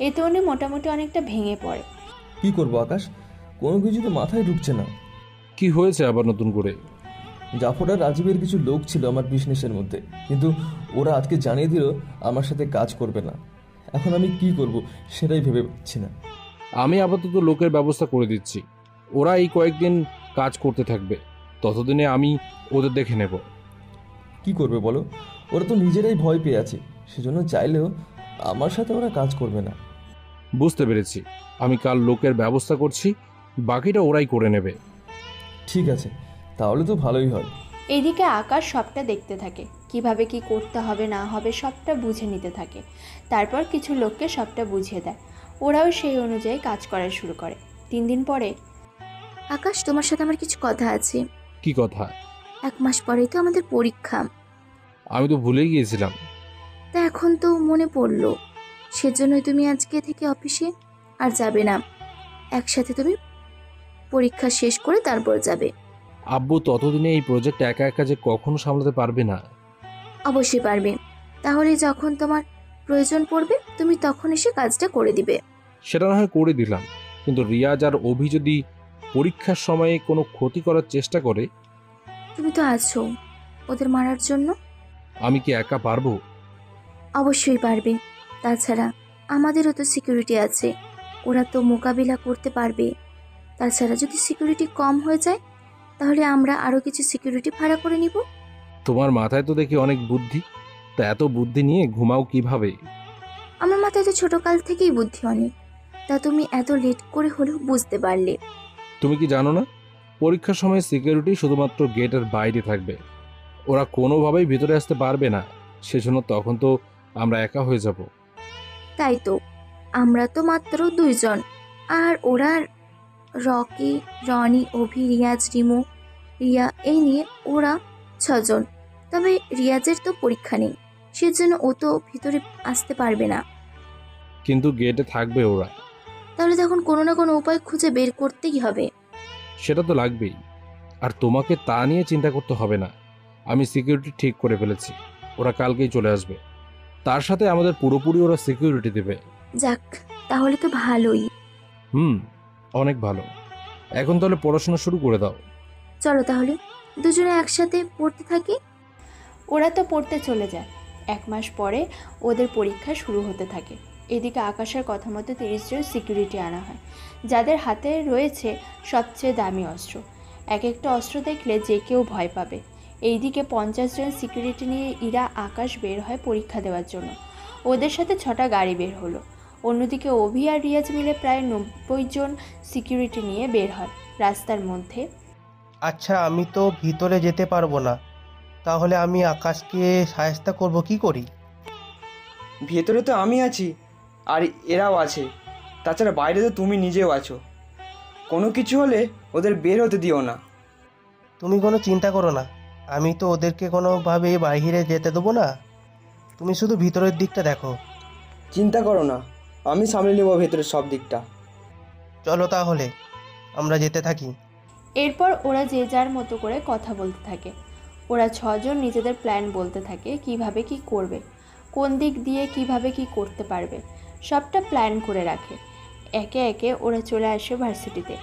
Speaker 1: এতে উনি মোটামুটি অনেকটা ভেঙে পড়ে।
Speaker 11: কি করবো আকাশ, কোনো কিছু তো মাথায় ঢুকছে না।
Speaker 5: কি হয়েছে আবার নতুন করে?
Speaker 11: জাফর আর রাজীবের কিছু লোক ছিল আমার বিজনেসের মধ্যে, কিন্তু ওরা আজকে জানিয়ে দিল আমার সাথে কাজ করবে না। এখন আমি কি করব সেটাই ভেবে পাচ্ছি না।
Speaker 5: আমি আপাতত লোকের ব্যবস্থা করে দিচ্ছি, ওরা এই কয়েকদিন কাজ করতে থাকবে, ততদিনে আমি ওদের দেখে নেব।
Speaker 11: কি করবে বলো? ওরা তো নিজেরাই ভয় পেয়ে আছে, সেজন্য চাইলেও আমার সাথে ওরা কাজ করবে না।
Speaker 5: বুঝতে পেরেছি, আমি কাল লোকের ব্যবস্থা করছি, বাকিটা ওরাই করে নেবে।
Speaker 11: ঠিক আছে, তাহলে তো ভালোই হয়।
Speaker 1: এদিকে আকাশ সবটা দেখতে থাকে, কিভাবে কি করতে হবে না হবে সবটা বুঝে নিতে থাকে। তারপর কিছু লোককে সবটা বুঝিয়ে দেয়, ওরাও সেই অনুযায়ী কাজ করা শুরু করে। 3 দিন পরে,
Speaker 4: আকাশ, তোমার সাথে আমার কিছু কথা আছে।
Speaker 5: কি কথা?
Speaker 4: 1 মাস পরেই তো আমাদের পরীক্ষা।
Speaker 5: আমি তো ভুলে গিয়েছিলাম।
Speaker 4: তা এখন তো মনে পড়লো, সেজন্যই তুমি আজকে থেকে অফিসে আর যাবে না। একসাথে তুমি পরীক্ষা শেষ করে তারপর যাবে।
Speaker 5: আব্বু ততদিনে এই প্রজেক্ট একা একা যে কখনো সামলাতে পারবে না।
Speaker 4: অবশ্যই পারবে, তাহলে যখন তোমার প্রয়োজন পড়বে তুমি তখন এসে কাজটা করে দিবে।
Speaker 5: সেটা না হয় করে দিলাম, কিন্তু রিয়াজ আর অভি যদি পরীক্ষার সময়ে কোনো ক্ষতি করার চেষ্টা করে?
Speaker 4: তুমি তো আছো ওদের মারার জন্য।
Speaker 5: আমি কি একা পারবো?
Speaker 4: অবশ্যই পারবে, তাছাড়া আমাদেরও তো সিকিউরিটি আছে, ওরা তো মোকাবিলা করতে পারবে। তাছাড়া যদি সিকিউরিটি কম হয়ে যায় তাহলে আমরা আরও কিছু সিকিউরিটি ভাড়া করে নিব।
Speaker 5: তোমার মাথায় তো দেখি অনেক বুদ্ধি, তা এত বুদ্ধি নিয়ে ঘুমাও কিভাবে?
Speaker 4: আমার মাথায় তো ছোটকাল থেকেই বুদ্ধি অনেক, তা তুমি এত লেট করে হলেও বুঝতে পারলে।
Speaker 5: তুমি কি জানো না, পরীক্ষার সময় সিকিউরিটি শুধুমাত্র গেটের বাইরে থাকবে, ওরা কোনোভাবেই ভিতরে আসতে পারবে না। সেজন্য তখন তো আমরা একা হয়ে যাব।
Speaker 4: তাই তো, আমরা তো মাত্র 2 জন, আর ওরা রকি, রনি, অভি, রিয়াজ, রিমু, রিয়া, এই নিয়ে ওরা 6 জন। তবে রিয়াজের তো পরীক্ষা নেই, সেজন্য ও তো ভিতরে আসতে পারবে না।
Speaker 5: কিন্তু গেটে থাকবে ওরা।
Speaker 4: তাহলে তখন কোনো না কোনো উপায় খুঁজে বের করতেই হবে।
Speaker 5: সেটা তো লাগবেই, আর তোমাকে তা নিয়ে চিন্তা করতে হবে না। আমি সিকিউরিটি ঠিক করে ফেলেছি, ওরা কালকেই চলে আসবে। তার সাথে আমাদের পুরোপুরি ওরা সিকিউরিটি দেবে।
Speaker 4: যাক, তাহলে তো ভালোই।
Speaker 5: অনেক ভালো। এখন তাহলে পড়াশোনা শুরু করে দাও।
Speaker 4: চলো তাহলে দুজনে একসাথে পড়তে থাকি।
Speaker 1: ওরা তো পড়তে চলে যায়। 1 মাস পরে ওদের পরীক্ষা শুরু হতে থাকে। এদিকে আকাশের কথা মতো 30 জন সিকিউরিটি আনা হয়, যাদের হাতে রয়েছে সবচেয়ে দামি অস্ত্র। এক একটা অস্ত্র দেখলে যে কেউ ভয় পাবে। এইদিকে 50 জন সিকিউরিটি নিয়ে ইরা আকাশ বের হয় পরীক্ষা দেওয়ার জন্য। ওদের সাথে 6টা গাড়ি বের হলো। অন্যদিকে অভি আর রিয়াজ মিলে প্রায় 90 জন সিকিউরিটি নিয়ে বের হয় রাস্তার মধ্যে।
Speaker 15: আচ্ছা, আমি তো ভিতরে যেতে পারবো না, তাহলে আমি আকাশকে সাহায্য করব কি করি?
Speaker 12: ভেতরে তো আমি আছি আর এরাও আছে, তাছাড়া বাইরে তো তুমি নিজেও আছো। কোনো কিছু হলে ওদের বের হতে দিও না।
Speaker 15: তুমি কোনো চিন্তা করো না, আমি তো ওদেরকে কোনোভাবে বাইরে যেতে দেবো না। তুমি শুধু ভিতরের দিকটা দেখো।
Speaker 12: চিন্তা করো না, আমি সামলে নেব ভেতরের সব দিকটা।
Speaker 15: চলো তাহলে আমরা যেতে থাকি।
Speaker 1: এরপর ওরা যে যার মতো করে কথা বলতে থাকে। ওরা 6 জন নিজেদের প্ল্যান বলতে থাকে, কিভাবে কি করবে, কোন দিক দিয়ে কিভাবে কি করতে পারবে, সবটা প্ল্যান করে রাখে। একে একে ওরা চলে আসে ভার্সিটিতে।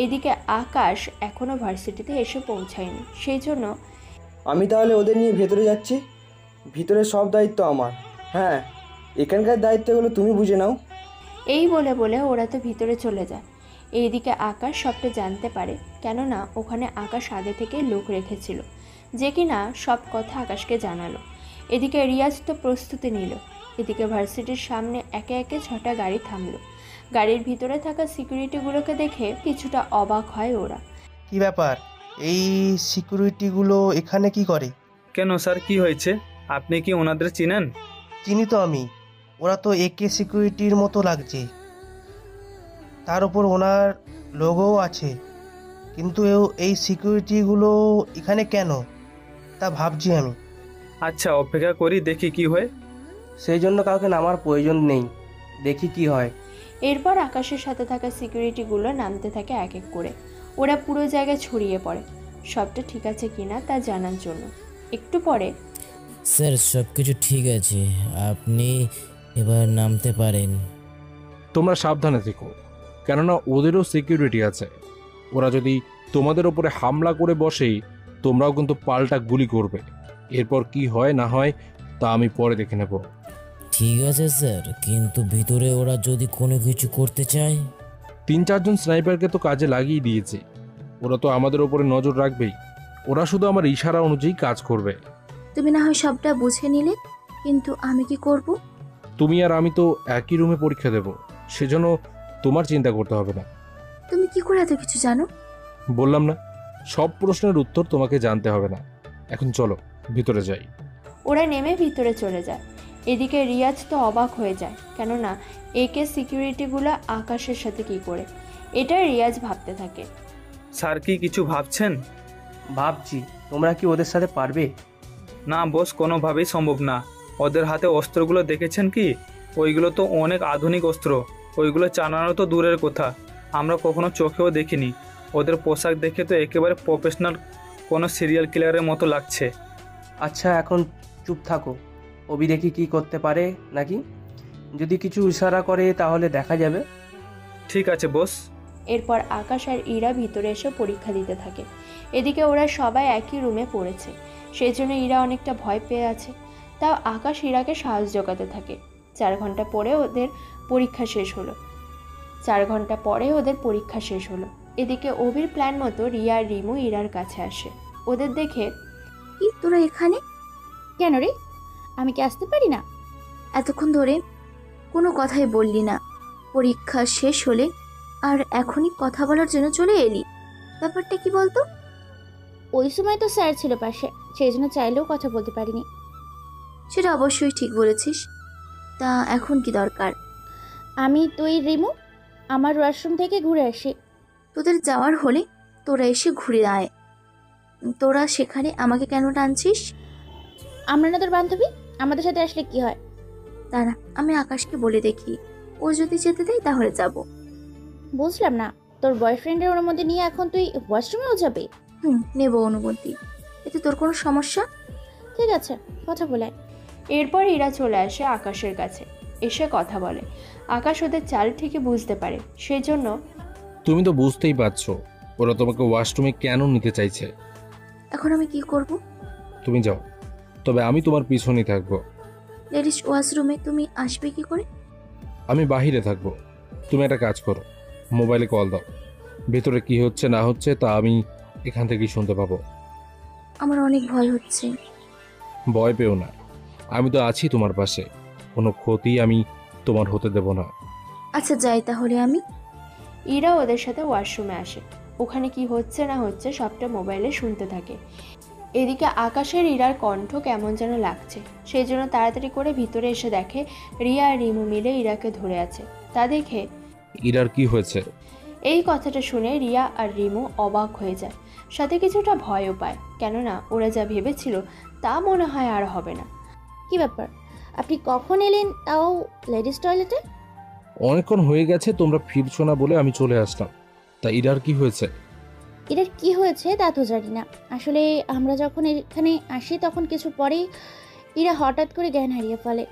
Speaker 1: এদিকে আকাশ এখনও ভার্সিটিতে এসে পৌঁছায়নি, সেই জন্য
Speaker 12: আমি তাহলে ওদের নিয়ে ভেতরে যাচ্ছি। ভিতরের সব দায়িত্ব আমার। হ্যাঁ, এখানকার দায়িত্বগুলো তুমি বুঝে নাও।
Speaker 1: এই বলে বলে ওরা তো ভিতরে চলে যায়। এইদিকে আকাশ সবটা জানতে পারে, কেননা ওখানে আকাশ আগে থেকে লোক রেখেছিল, যে কিনা সব কথা আকাশকে জানালো। এদিকে রিয়াজ তো প্রস্তুতি নিল। এদিকে ভার্সিটির সামনে একে একে 6টা গাড়ি থামলো। গাড়ির ভিতরে থাকা সিকিউরিটিগুলোকে দেখে কিছুটা অবাক হয় ওরা।
Speaker 15: কি ব্যাপার, এই সিকিউরিটিগুলো এখানে কি করে?
Speaker 8: কেন স্যার, কি হয়েছে? আপনি কি ওনাদের চিনেন?
Speaker 15: চিনি তো আমি, ওরা তো একে সিকিউরিটির মতো লাগছে, তার উপর ওনার লোগোও আছে, কিন্তু এই সিকিউরিটিগুলো এখানে কেন তা ভাবছি আমি।
Speaker 8: আচ্ছা, অপেক্ষা করি, দেখি কি হয়।
Speaker 15: সেই জন্য কাউকে নামার প্রয়োজন নেই, দেখি কি হয়।
Speaker 1: এরপর আকাশের সাথে থাকা সিকিউরিটিগুলো নামতে থাকে এক এক করে। ওরা পুরো জায়গায় ছড়িয়ে পড়ে সবটা ঠিক আছে কিনা তা জানার জন্য। একটু পরে,
Speaker 9: স্যার সব কিছু ঠিক আছে, আপনি এবার নামতে পারেন।
Speaker 5: তোমরা সাবধানে থেকো, কেননা ওদেরও সিকিউরিটি আছে। ওরা যদি তোমাদের ওপরে হামলা করে বসে, তোমরাও কিন্তু পাল্টা গুলি করবে। এরপর কি হয় না হয় তা আমি পরে দেখে নেব।
Speaker 9: ঠিক আছে স্যার, কিন্তু ভিতরে ওরা যদি কোনো কিছু করতে চায়?
Speaker 5: 3-4 জন স্নাইপারকে তো কাজে লাগিয়ে দিয়েছে, ওরা তো আমাদের ওপরে নজর রাখবেই। ওরা শুধু আমার ইশারা অনুযায়ী কাজ করবে।
Speaker 4: তুমি না হয় সবটা বুঝে নিলে, কিন্তু আমি কি করব?
Speaker 5: তুমি আর আমি তো একই রুমে পরীক্ষা দেব, সেজন্য তোমার চিন্তা করতে হবে না।
Speaker 4: তুমি কি করে এত কিছু জানো?
Speaker 5: বললাম না, সব প্রশ্নের উত্তর তোমাকে জানতে হবে না। এখন চলো ভিতরে যাই।
Speaker 1: ওরা নেমে ভিতরে চলে যায়। এদিকে রিয়াজ তো অবাক হয়ে যায়, কেননা একে সিকিউরিটিগুলো আকাশের সাথে কি করে, এটা রিয়াজ ভাবতে থাকে।
Speaker 8: স্যার কি কিছু ভাবছেন?
Speaker 15: ভাবছি তোমরা কি ওদের সাথে পারবে?
Speaker 8: না বস, কোনোভাবেই সম্ভব না। ওদের হাতে অস্ত্রগুলো দেখেছেন কি? ওইগুলো তো অনেক আধুনিক অস্ত্র, ওইগুলো চালানো তো দূরের কথা, আমরা কখনো চোখেও দেখিনি। ওদের পোশাক দেখে তো একেবারে প্রফেশনাল কোনো সিরিয়াল কিলারের মতো লাগছে।
Speaker 15: আচ্ছা এখন চুপ থাকো, অভি দেখি কি করতে পারে নাকি। যদি কিছু ইশারা করে তাহলে দেখা যাবে।
Speaker 8: ঠিক আছে বস।
Speaker 1: এরপর আকাশ আর ইরা ভিতরে এসে পরীক্ষা দিতে থাকে। এদিকে ওরা সবাই একই রুমে পড়েছে, সেই জন্য ইরা অনেকটা ভয় পেয়ে আছে। তাও আকাশ ইরাকে সাহস জোগাতে থাকে। 4 ঘন্টা পরে ওদের পরীক্ষা শেষ হলো। এদিকে অভির প্ল্যান মতো রিয়া আর রিমু ইরার কাছে আসে। ওদের দেখে,
Speaker 4: কি তোরা এখানে?
Speaker 7: কেন রে, আমি কি আসতে পারি না?
Speaker 4: এতক্ষণ ধরে কোনো কথাই বললি না, পরীক্ষা শেষ হলে আর এখনই কথা বলার জন্য চলে এলি, ব্যাপারটা কি বলতো?
Speaker 7: ওই সময় তো স্যার ছিল পাশে, সেই জন্য চাইলেও কথা বলতে পারিনি।
Speaker 4: সেটা অবশ্যই ঠিক বলেছিস, তা এখন কি দরকার?
Speaker 7: আমি তুই রিমু আমার ওয়াশরুম থেকে ঘুরে আসি।
Speaker 4: তোদের যাওয়ার হলে তোরা এসে ঘুরে আয়, তোরা সেখানে আমাকে কেন টানছিস?
Speaker 7: আমরা না তোর বান্ধবী, আমাদের সাথে আসলে কি হয়?
Speaker 4: দাঁড়া, আমি আকাশকে বলে দেখি, ও যদি যেতে দেয় তাহলে যাব।
Speaker 7: বুঝলাম না, তোর বয়ফ্রেন্ডের অনুমতি নিয়ে এখন তুই ওয়াশরুমেও যাবে?
Speaker 4: নেব অনুমতি, এতে তোর কোনো সমস্যা?
Speaker 7: ঠিক আছে, কথা বলায়।
Speaker 1: এরপর ইরা চলে আসে আকাশের কাছে, এসে কথা বলে। আকাশ ওদের চাল ঠিকই বুঝতে পারে, সেই জন্য,
Speaker 5: তুমি তো বুঝতেই পারছো ওরা তোমাকে ওয়াশরুমে কেন নিতে চাইছে।
Speaker 4: এখন আমি কি করব?
Speaker 5: তুমি যাও, তবে আমি তোমার পিছনেই থাকবো।
Speaker 4: লেডিস ওয়াশরুমে তুমি আসবে কি করে?
Speaker 5: আমি বাহিরে থাকবো, তুমি একটা কাজ করো, মোবাইলে কল দাও। ভেতরে কি হচ্ছে না হচ্ছে তা আমি এখান থেকেই শুনতে পাবো।
Speaker 4: আমার অনেক ভয় হচ্ছে।
Speaker 5: ভয় পেও না, আমি তো আছি তোমার পাশে, কোনো ক্ষতি আমি তোমার হতে দেব না।
Speaker 4: আচ্ছা যাই তাহলে আমি।
Speaker 1: ইরা ওদের সাথে ওয়াশরুমে আসে। ওখানে কি হচ্ছে না হচ্ছে সবটা মোবাইলে শুনতে থাকে। এদিকে আকাশের ইরার কণ্ঠ কেমন যেন লাগছে, সেই জন্য তাড়াতাড়ি করে ভিতরে এসে দেখে রিয়া আর রিমু মিলে ইরাকে ধরে আছে। তা দেখে,
Speaker 5: ইরার কি হয়েছে?
Speaker 1: এই কথাটা শুনে রিয়া আর রিমু অবাক হয়ে যায়, সাথে কিছুটা ভয়ও পায়, কেননা ওরা যা ভেবেছিল তা মনে হয় আর হবে না।
Speaker 7: কি ব্যাপার, আপনি কখন এলেন, তাও লেডিস টয়লেটে?
Speaker 5: অনেকক্ষণ হয়ে গেছে, তোমরা ফিরছো না বলে আমি চলে আসলাম। তা ইরার কি হয়েছে?
Speaker 7: এটার কি হয়েছে তা তো জানি না, আসলে আমরা যখন এখানে আসি তখন কিছু পরেই এরা হঠাৎ করে জ্ঞান হারিয়ে ফেলে।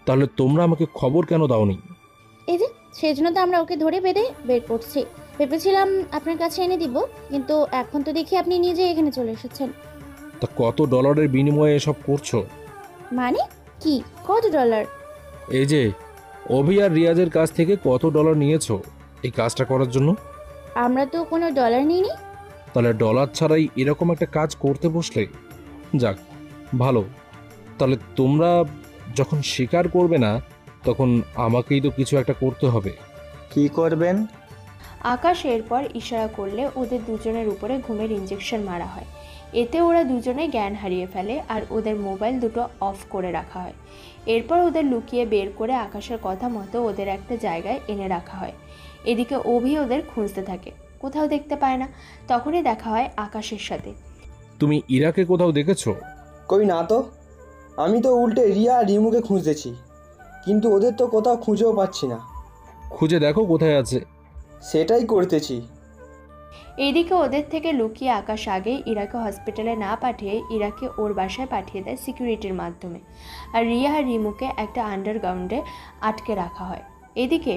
Speaker 5: তাহলে তোমরা আমাকে খবর কেন দাওনি?
Speaker 7: এই যে সেই জন্য তো আমরা ওকে ধরে বেঁধে বের করছি, ভেবেছিলাম আপনার কাছে এনে দিব, কিন্তু এখন তো দেখি আপনি নিজে এখানে চলে এসেছেন।
Speaker 5: তা কত ডলারের বিনিময়ে এসব করছো?
Speaker 7: মানে কি, কত ডলার?
Speaker 5: এই যে অভি আর রিয়াজের কাছ থেকে কত ডলার নিয়েছো এই কাজটা করার জন্য?
Speaker 7: আমরা তো কোনো ডলার নিইনি।
Speaker 5: তাহলে ডলার ছাড়াই এরকম একটা কাজ করতে বসলে? যাক ভালো, তাহলে তোমরা যখন স্বীকার করবে না তখন আমাকেই তো কিছু একটা করতে হবে।
Speaker 6: কি করবেন?
Speaker 1: আকাশ এরপর ইশারা করলে ওদের দুজনের উপরে ঘুমের ইঞ্জেকশন মারা হয়। এতে ওরা দুজনে জ্ঞান হারিয়ে ফেলে আর ওদের মোবাইল দুটো অফ করে রাখা হয়। এরপর ওদের লুকিয়ে বের করে আকাশের কথা মতো ওদের একটা জায়গায় এনে রাখা হয়। এদিকে অভি ওদের খুঁজতে থাকে, কোথাও দেখতে পায় না। তখনই দেখা হয় আকাশের সাথে।
Speaker 5: তুমি ইরাকে কোথাও দেখেছো?
Speaker 12: কই না তো, আমি তো উল্টে রিয়া আর রিমুকে খুঁজতেছি, কিন্তু ওদের তো কোথাও খুঁজেও পাচ্ছি না।
Speaker 5: খুঁজে দেখো কোথায় আছে।
Speaker 12: সেটাই করতেছি।
Speaker 1: এইদিকে ওদের থেকে লুকিয়ে আকাশ আগেই ইরাকে হসপিটালে না পাঠিয়ে ইরাকে ওর বাসায় পাঠিয়ে দেয় সিকিউরিটির মাধ্যমে। আর রিয়া আর রিমুকে একটা আন্ডারগ্রাউন্ডে আটকে রাখা হয়। এদিকে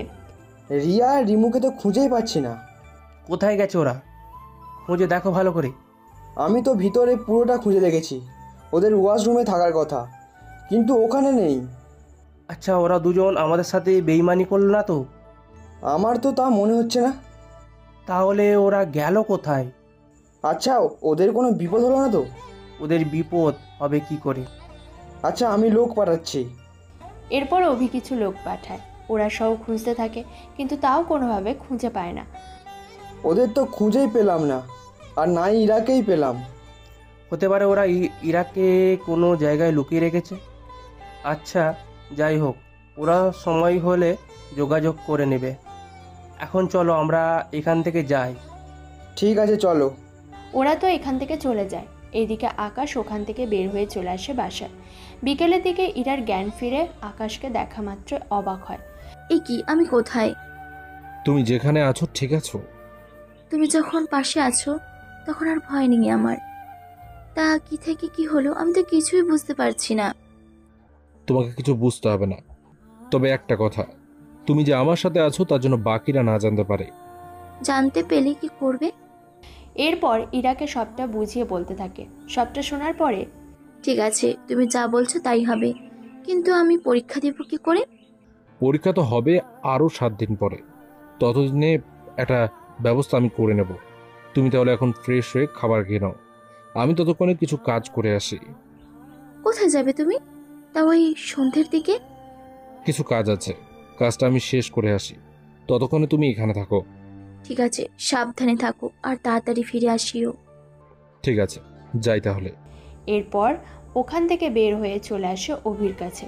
Speaker 12: রিয়া আর রিমুকে তো খুঁজেই পাচ্ছি না।
Speaker 15: কোথায় গেছে ওরা? খুঁজে দেখো ভালো করে।
Speaker 12: আমি তো ভিতরে পুরোটা খুঁজে দেখেছি, ওদের ওয়াশরুমে থাকার কথা, কিন্তু ওখানে নেই।
Speaker 15: আচ্ছা, ওরা দুজন আমাদের সাথে বেইমানি করলো না তো?
Speaker 12: আমার তো তা মনে হচ্ছে না।
Speaker 15: তাহলে ওরা গেল কোথায়?
Speaker 12: আচ্ছা, ওদের কোনো বিপদ হলো না তো?
Speaker 15: ওদের বিপদ হবে কি করে?
Speaker 12: আচ্ছা, আমি লোক পাঠাচ্ছি।
Speaker 1: এরপর অভি কিছু লোক পাঠায়। ওরা সব খুঁজতে থাকে, কিন্তু তাও কোনোভাবে খুঁজে পায় না।
Speaker 12: ওদের তো খুঁজেই পেলাম না, আর নাই ইরাকেই পেলাম।
Speaker 15: হতে পারে ওরা ইরাকে কোনো জায়গায় লুকিয়ে রেখেছে। আচ্ছা, যাই হোক, ওরা সময় হলে যোগাযোগ করে নেবে। এখন চলো আমরা এখান থেকে যাই।
Speaker 12: ঠিক আছে, চলো।
Speaker 1: ওরা তো এখান থেকে চলে যায়। এইদিকে আকাশ ওখান থেকে বের হয়ে চলে আসে বাসায়। বিকেলের দিকে ইরার জ্ঞান ফিরে আকাশকে দেখা মাত্র অবাক হয়।
Speaker 4: এ কি, আমি কোথায়?
Speaker 5: তুমি যেখানে আছো ঠিক আছো?
Speaker 4: তুমি যখন পাশে আছো তখন আর ভয় নেই আমার। তা কি থেকে কি হলো আমি তো কিছুই বুঝতে পারছি না।
Speaker 5: তোমাকে কিছু বুঝতে হবে না, তবে একটা কথা, তুমি যে আমার সাথে আছো তার জন্য বাকিরা না জানতে পারে।
Speaker 4: জানতে পেলে কি করবে?
Speaker 1: এরপর ইরাকে সবটা বুঝিয়ে বলতে থাকে। সবটা শোনার পরে,
Speaker 4: ঠিক আছে, তুমি যা বলছো তাই হবে, কিন্তু আমি পরীক্ষা দেব কি করে?
Speaker 5: পরীক্ষা তো হবে আরও 7 দিন পরে, ততদিনে একটা ব্যবস্থা আমি করে নেব। তুমি তাহলে এখন ফ্রেশ হয়ে খাবার খেয়ে নাও, আমি ততক্ষণে কিছু কাজ করে আসি।
Speaker 4: কোথায় যাবে তুমি? তা ওই সন্ধ্যের দিকে?
Speaker 5: কিছু কাজ আছে, কাজটা আমি শেষ করে আসি, ততক্ষণে তুমি এখানে থাকো।
Speaker 4: ঠিক আছে, সাবধানে থাকো আর তাড়াতাড়ি ফিরে আসিও।
Speaker 5: ঠিক আছে, যাই তাহলে।
Speaker 1: এরপর ওখান থেকে বের হয়ে চলে আসে অভির কাছে।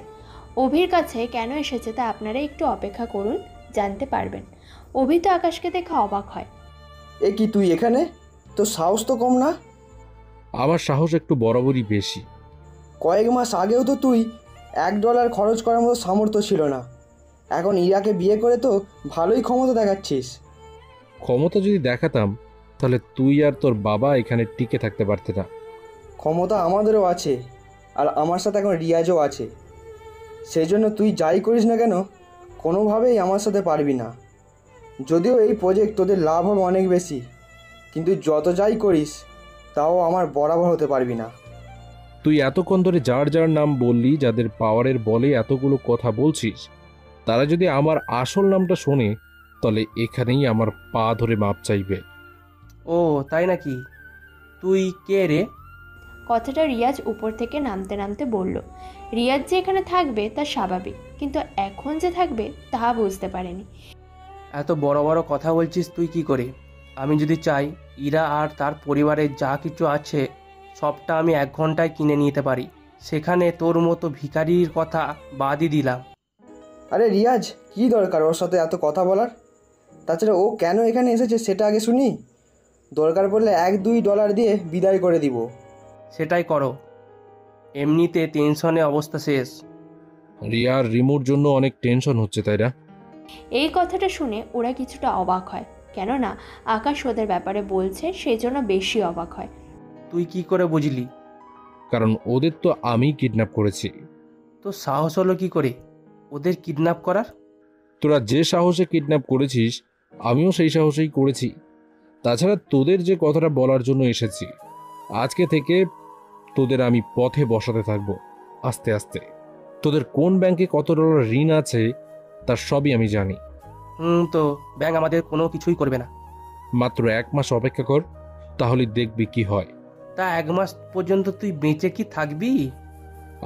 Speaker 1: অভির কাছে কেন এসেছে তা আপনারা একটু অপেক্ষা করুন, জানতে পারবেন। অভি তো আকাশকে দেখে অবাক হয়।
Speaker 12: এ কি, তুই এখানে? তো সাহস তো কম না?
Speaker 5: আমার সাহস একটু বরাবরই বেশি।
Speaker 12: কয়েক মাস আগেও তো তুই $1 খরচ করার মতো সামর্থ্য ছিল না। এখন ইরাকে বিয়ে করে তো ভালোই ক্ষমতা দেখাচ্ছিস।
Speaker 5: ক্ষমতা যদি দেখাতাম তাহলে তুই আর তোর বাবা এখানে টিকে থাকতে পারতে না।
Speaker 12: ক্ষমতা আমাদেরও আছে, আর আমার সাথে এখন রিয়াজও আছে। সেই জন্য তুই যাই করিস না কেন, কোনোভাবেই আমার সাথে পারবি না। যদিও এই প্রজেক্ট তোদের লাভ হবে অনেক বেশি, কিন্তু যত যাই করিস তাও আমার বরাবর হতে পারবি না।
Speaker 5: তুই এতক্ষণ ধরে যার যার নাম বললি, যাদের পাওয়ারের বলে এতগুলো কথা বলছিস, তারা যদি আমার আসল নামটা শোনে তাহলে এখানেই আমার পা ধরে মাপ চাইবে।
Speaker 15: ও তাই নাকি? তুই কে রে?
Speaker 1: কথাটা রিয়াজ উপর থেকে নামতে নামতে বলল। রিয়াজ যে এখানে থাকবে তা স্বাভাবিক, কিন্তু এখন যে থাকবে তা বুঝতে পারেনি।
Speaker 15: এত বড় বড় কথা বলছিস তুই কি করে? আমি যদি চাই ইরা আর তার পরিবারের যা কিছু আছে সবটা আমি 1 ঘন্টায় কিনে নিতে পারি, সেখানে তোর মতো ভিখারির কথা বাদই দিলাম।
Speaker 12: আরে রিয়াজ, কি দরকার ওর সাথে এত কথা বলার? তাছাড়া ও কেন এখানে এসেছে সেটা আগে শুনি। দরকার পড়লে $1-2 দিয়ে বিদায় করে দিব।
Speaker 15: সেটাই করো, এমনিতে টেনশনে অবস্থা শেষ।
Speaker 5: রিয়ার রিমুর জন্য অনেক টেনশন হচ্ছে, তাই না?
Speaker 1: এই কথাটা শুনে ওরা কিছুটা অবাক হয়, কেননা আকাশ ওদের ব্যাপারে বলছে, সেই জন্য বেশি অবাক হয়।
Speaker 15: তুই কি করে বুঝলি?
Speaker 5: কারণ ওদের তো আমি কিডন্যাপ করেছি।
Speaker 15: তো সাহস হলো কি করে ওদের কিডন্যাপ করার?
Speaker 5: তোরা যে সাহসে কিডন্যাপ করেছিস আমিও সেই সাহসেই করেছি। তাছাড়া তোদের যে কথাটা বলার জন্য এসেছি, আজকে থেকে তোদের আমি পথে বসাতে থাকবো আস্তে আস্তে। তোদের কোন ব্যাংকে কত ডলার ঋণ আছে তার সবই আমি জানি।
Speaker 15: তো ব্যাংক আমাদের কোনো কিছুই করবে না।
Speaker 5: মাত্র 1 মাস অপেক্ষা কর, তাহলে দেখবি কি হয়।
Speaker 15: তা 1 মাস পর্যন্ত তুই বেঁচে কি থাকবি?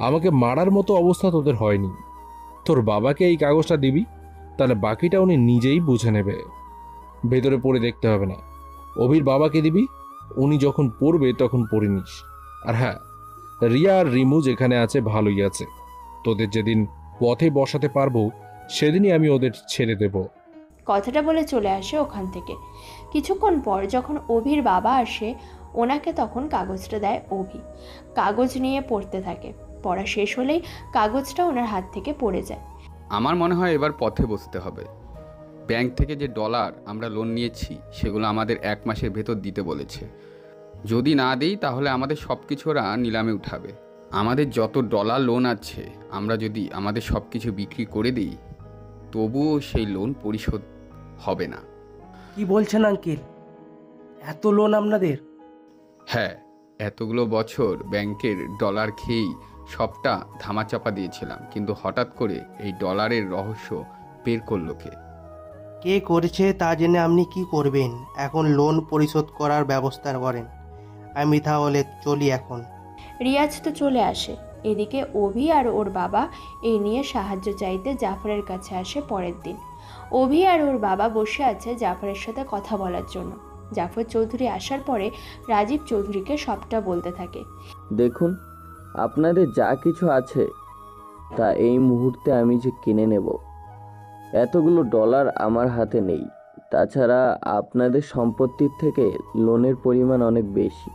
Speaker 5: আমাকে মারার মতো অবস্থা তোদের হয়নি। তোর বাবাকে এই কাগজটা দিবি, তাহলে বাকিটা উনি নিজেই বুঝে নেবে। ভেতরে পড়ে দেখতে হবে না। অভির বাবাকে দিবি, উনি যখন পড়বে তখন পড়ে নিস। আর হ্যাঁ, রিয়া আর রিমু যেখানে আছে ভালোই আছে। তোদের যেদিন পথে বসাতে পারবো সেদিনই আমি ওদের ছেড়ে দেব।
Speaker 1: কথাটা বলে চলে আসে ওখান থেকে। কিছুক্ষণ পর যখন অভির বাবা আসে, ওনাকে তখন কাগজটা দেয় অভি। কাগজ নিয়ে পড়তে থাকে। পড়া শেষ হলেই কাগজটা ওনার হাত থেকে পড়ে যায়।
Speaker 16: আমার মনে হয় এবার পথে বসতে হবে। ব্যাংক থেকে যে ডলার আমরা লোন নিয়েছি সেগুলো আমাদের 1 মাসের ভেতর দিতে বলেছে। যদি না দিই তাহলে আমাদের সব কিছু ওরা নিলামে উঠাবে। আমাদের যত ডলার লোন আছে আমরা যদি আমাদের সব কিছু বিক্রি করে দিই তবুও সেই লোন পরিশোধ হবে না।
Speaker 15: কি বলছেন আঙ্কেল, এত লোন আপনাদের?
Speaker 16: হ্যাঁ, এতগুলো বছর ব্যাংকের ডলার খেয়েই সবটা ধামাচাপা দিয়েছিলাম, কিন্তু হঠাৎ করে এই ডলারের রহস্য বের করলো কে?
Speaker 15: কে করেছে তা জেনে আপনি কি করবেন? এখন লোন পরিশোধ করার ব্যবস্থা করেন। আমি তাহলে চলি এখন।
Speaker 1: রিয়াজ তো চলে আসে। এদিকে অভি আর ওর বাবা এই নিয়ে সাহায্য চাইতে জাফরের কাছে আসে পরের দিন। অভি আর ওর বাবা বসে আছে জাফরের সাথে কথা বলার জন্য। জাফর চৌধুরী আসার পরে রাজীব চৌধুরীকে সবটা বলতে থাকে।
Speaker 2: দেখুন, আপনাদের যা কিছু আছে তা এই মুহূর্তে আমি যে কিনে নেব, এতগুলো ডলার আমার হাতে নেই। তাছাড়া আপনাদের সম্পত্তির থেকে লোনের পরিমাণ অনেক বেশি।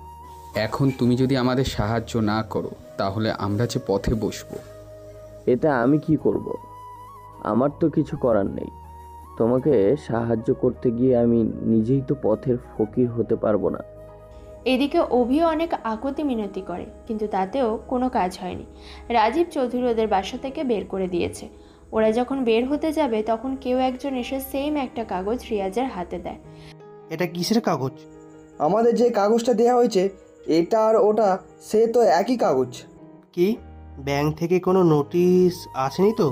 Speaker 16: এখন তুমি যদি আমাদের সাহায্য না করো তাহলে আমরা যে পথে বসবো।
Speaker 2: এটা আমি কি করব? আমার তো কিছু করার নেই। তোমাকে সাহায্য করতে গিয়ে আমি নিজেই তো পথের ফকির হতে পারবো না।
Speaker 1: এদিকে অভিও অনেক আকুতি মিনতি করে, কিন্তু তাতেও কোনো কাজ হয়নি। রাজীব চৌধুরী ওদের বাসা থেকে বের করে দিয়েছে। ওরা যখন বের হতে যাবে তখন কেউ একজন এসে সেম একটা কাগজ রিয়াজের হাতে দেয়।
Speaker 15: এটা কিসের কাগজ?
Speaker 12: আমাদের যে কাগজটা দেওয়া হয়েছে এটা আর ওটা সে তো একই কাগজ।
Speaker 15: কি ব্যাংক থেকে কোনো নোটিশ আসেনি তো?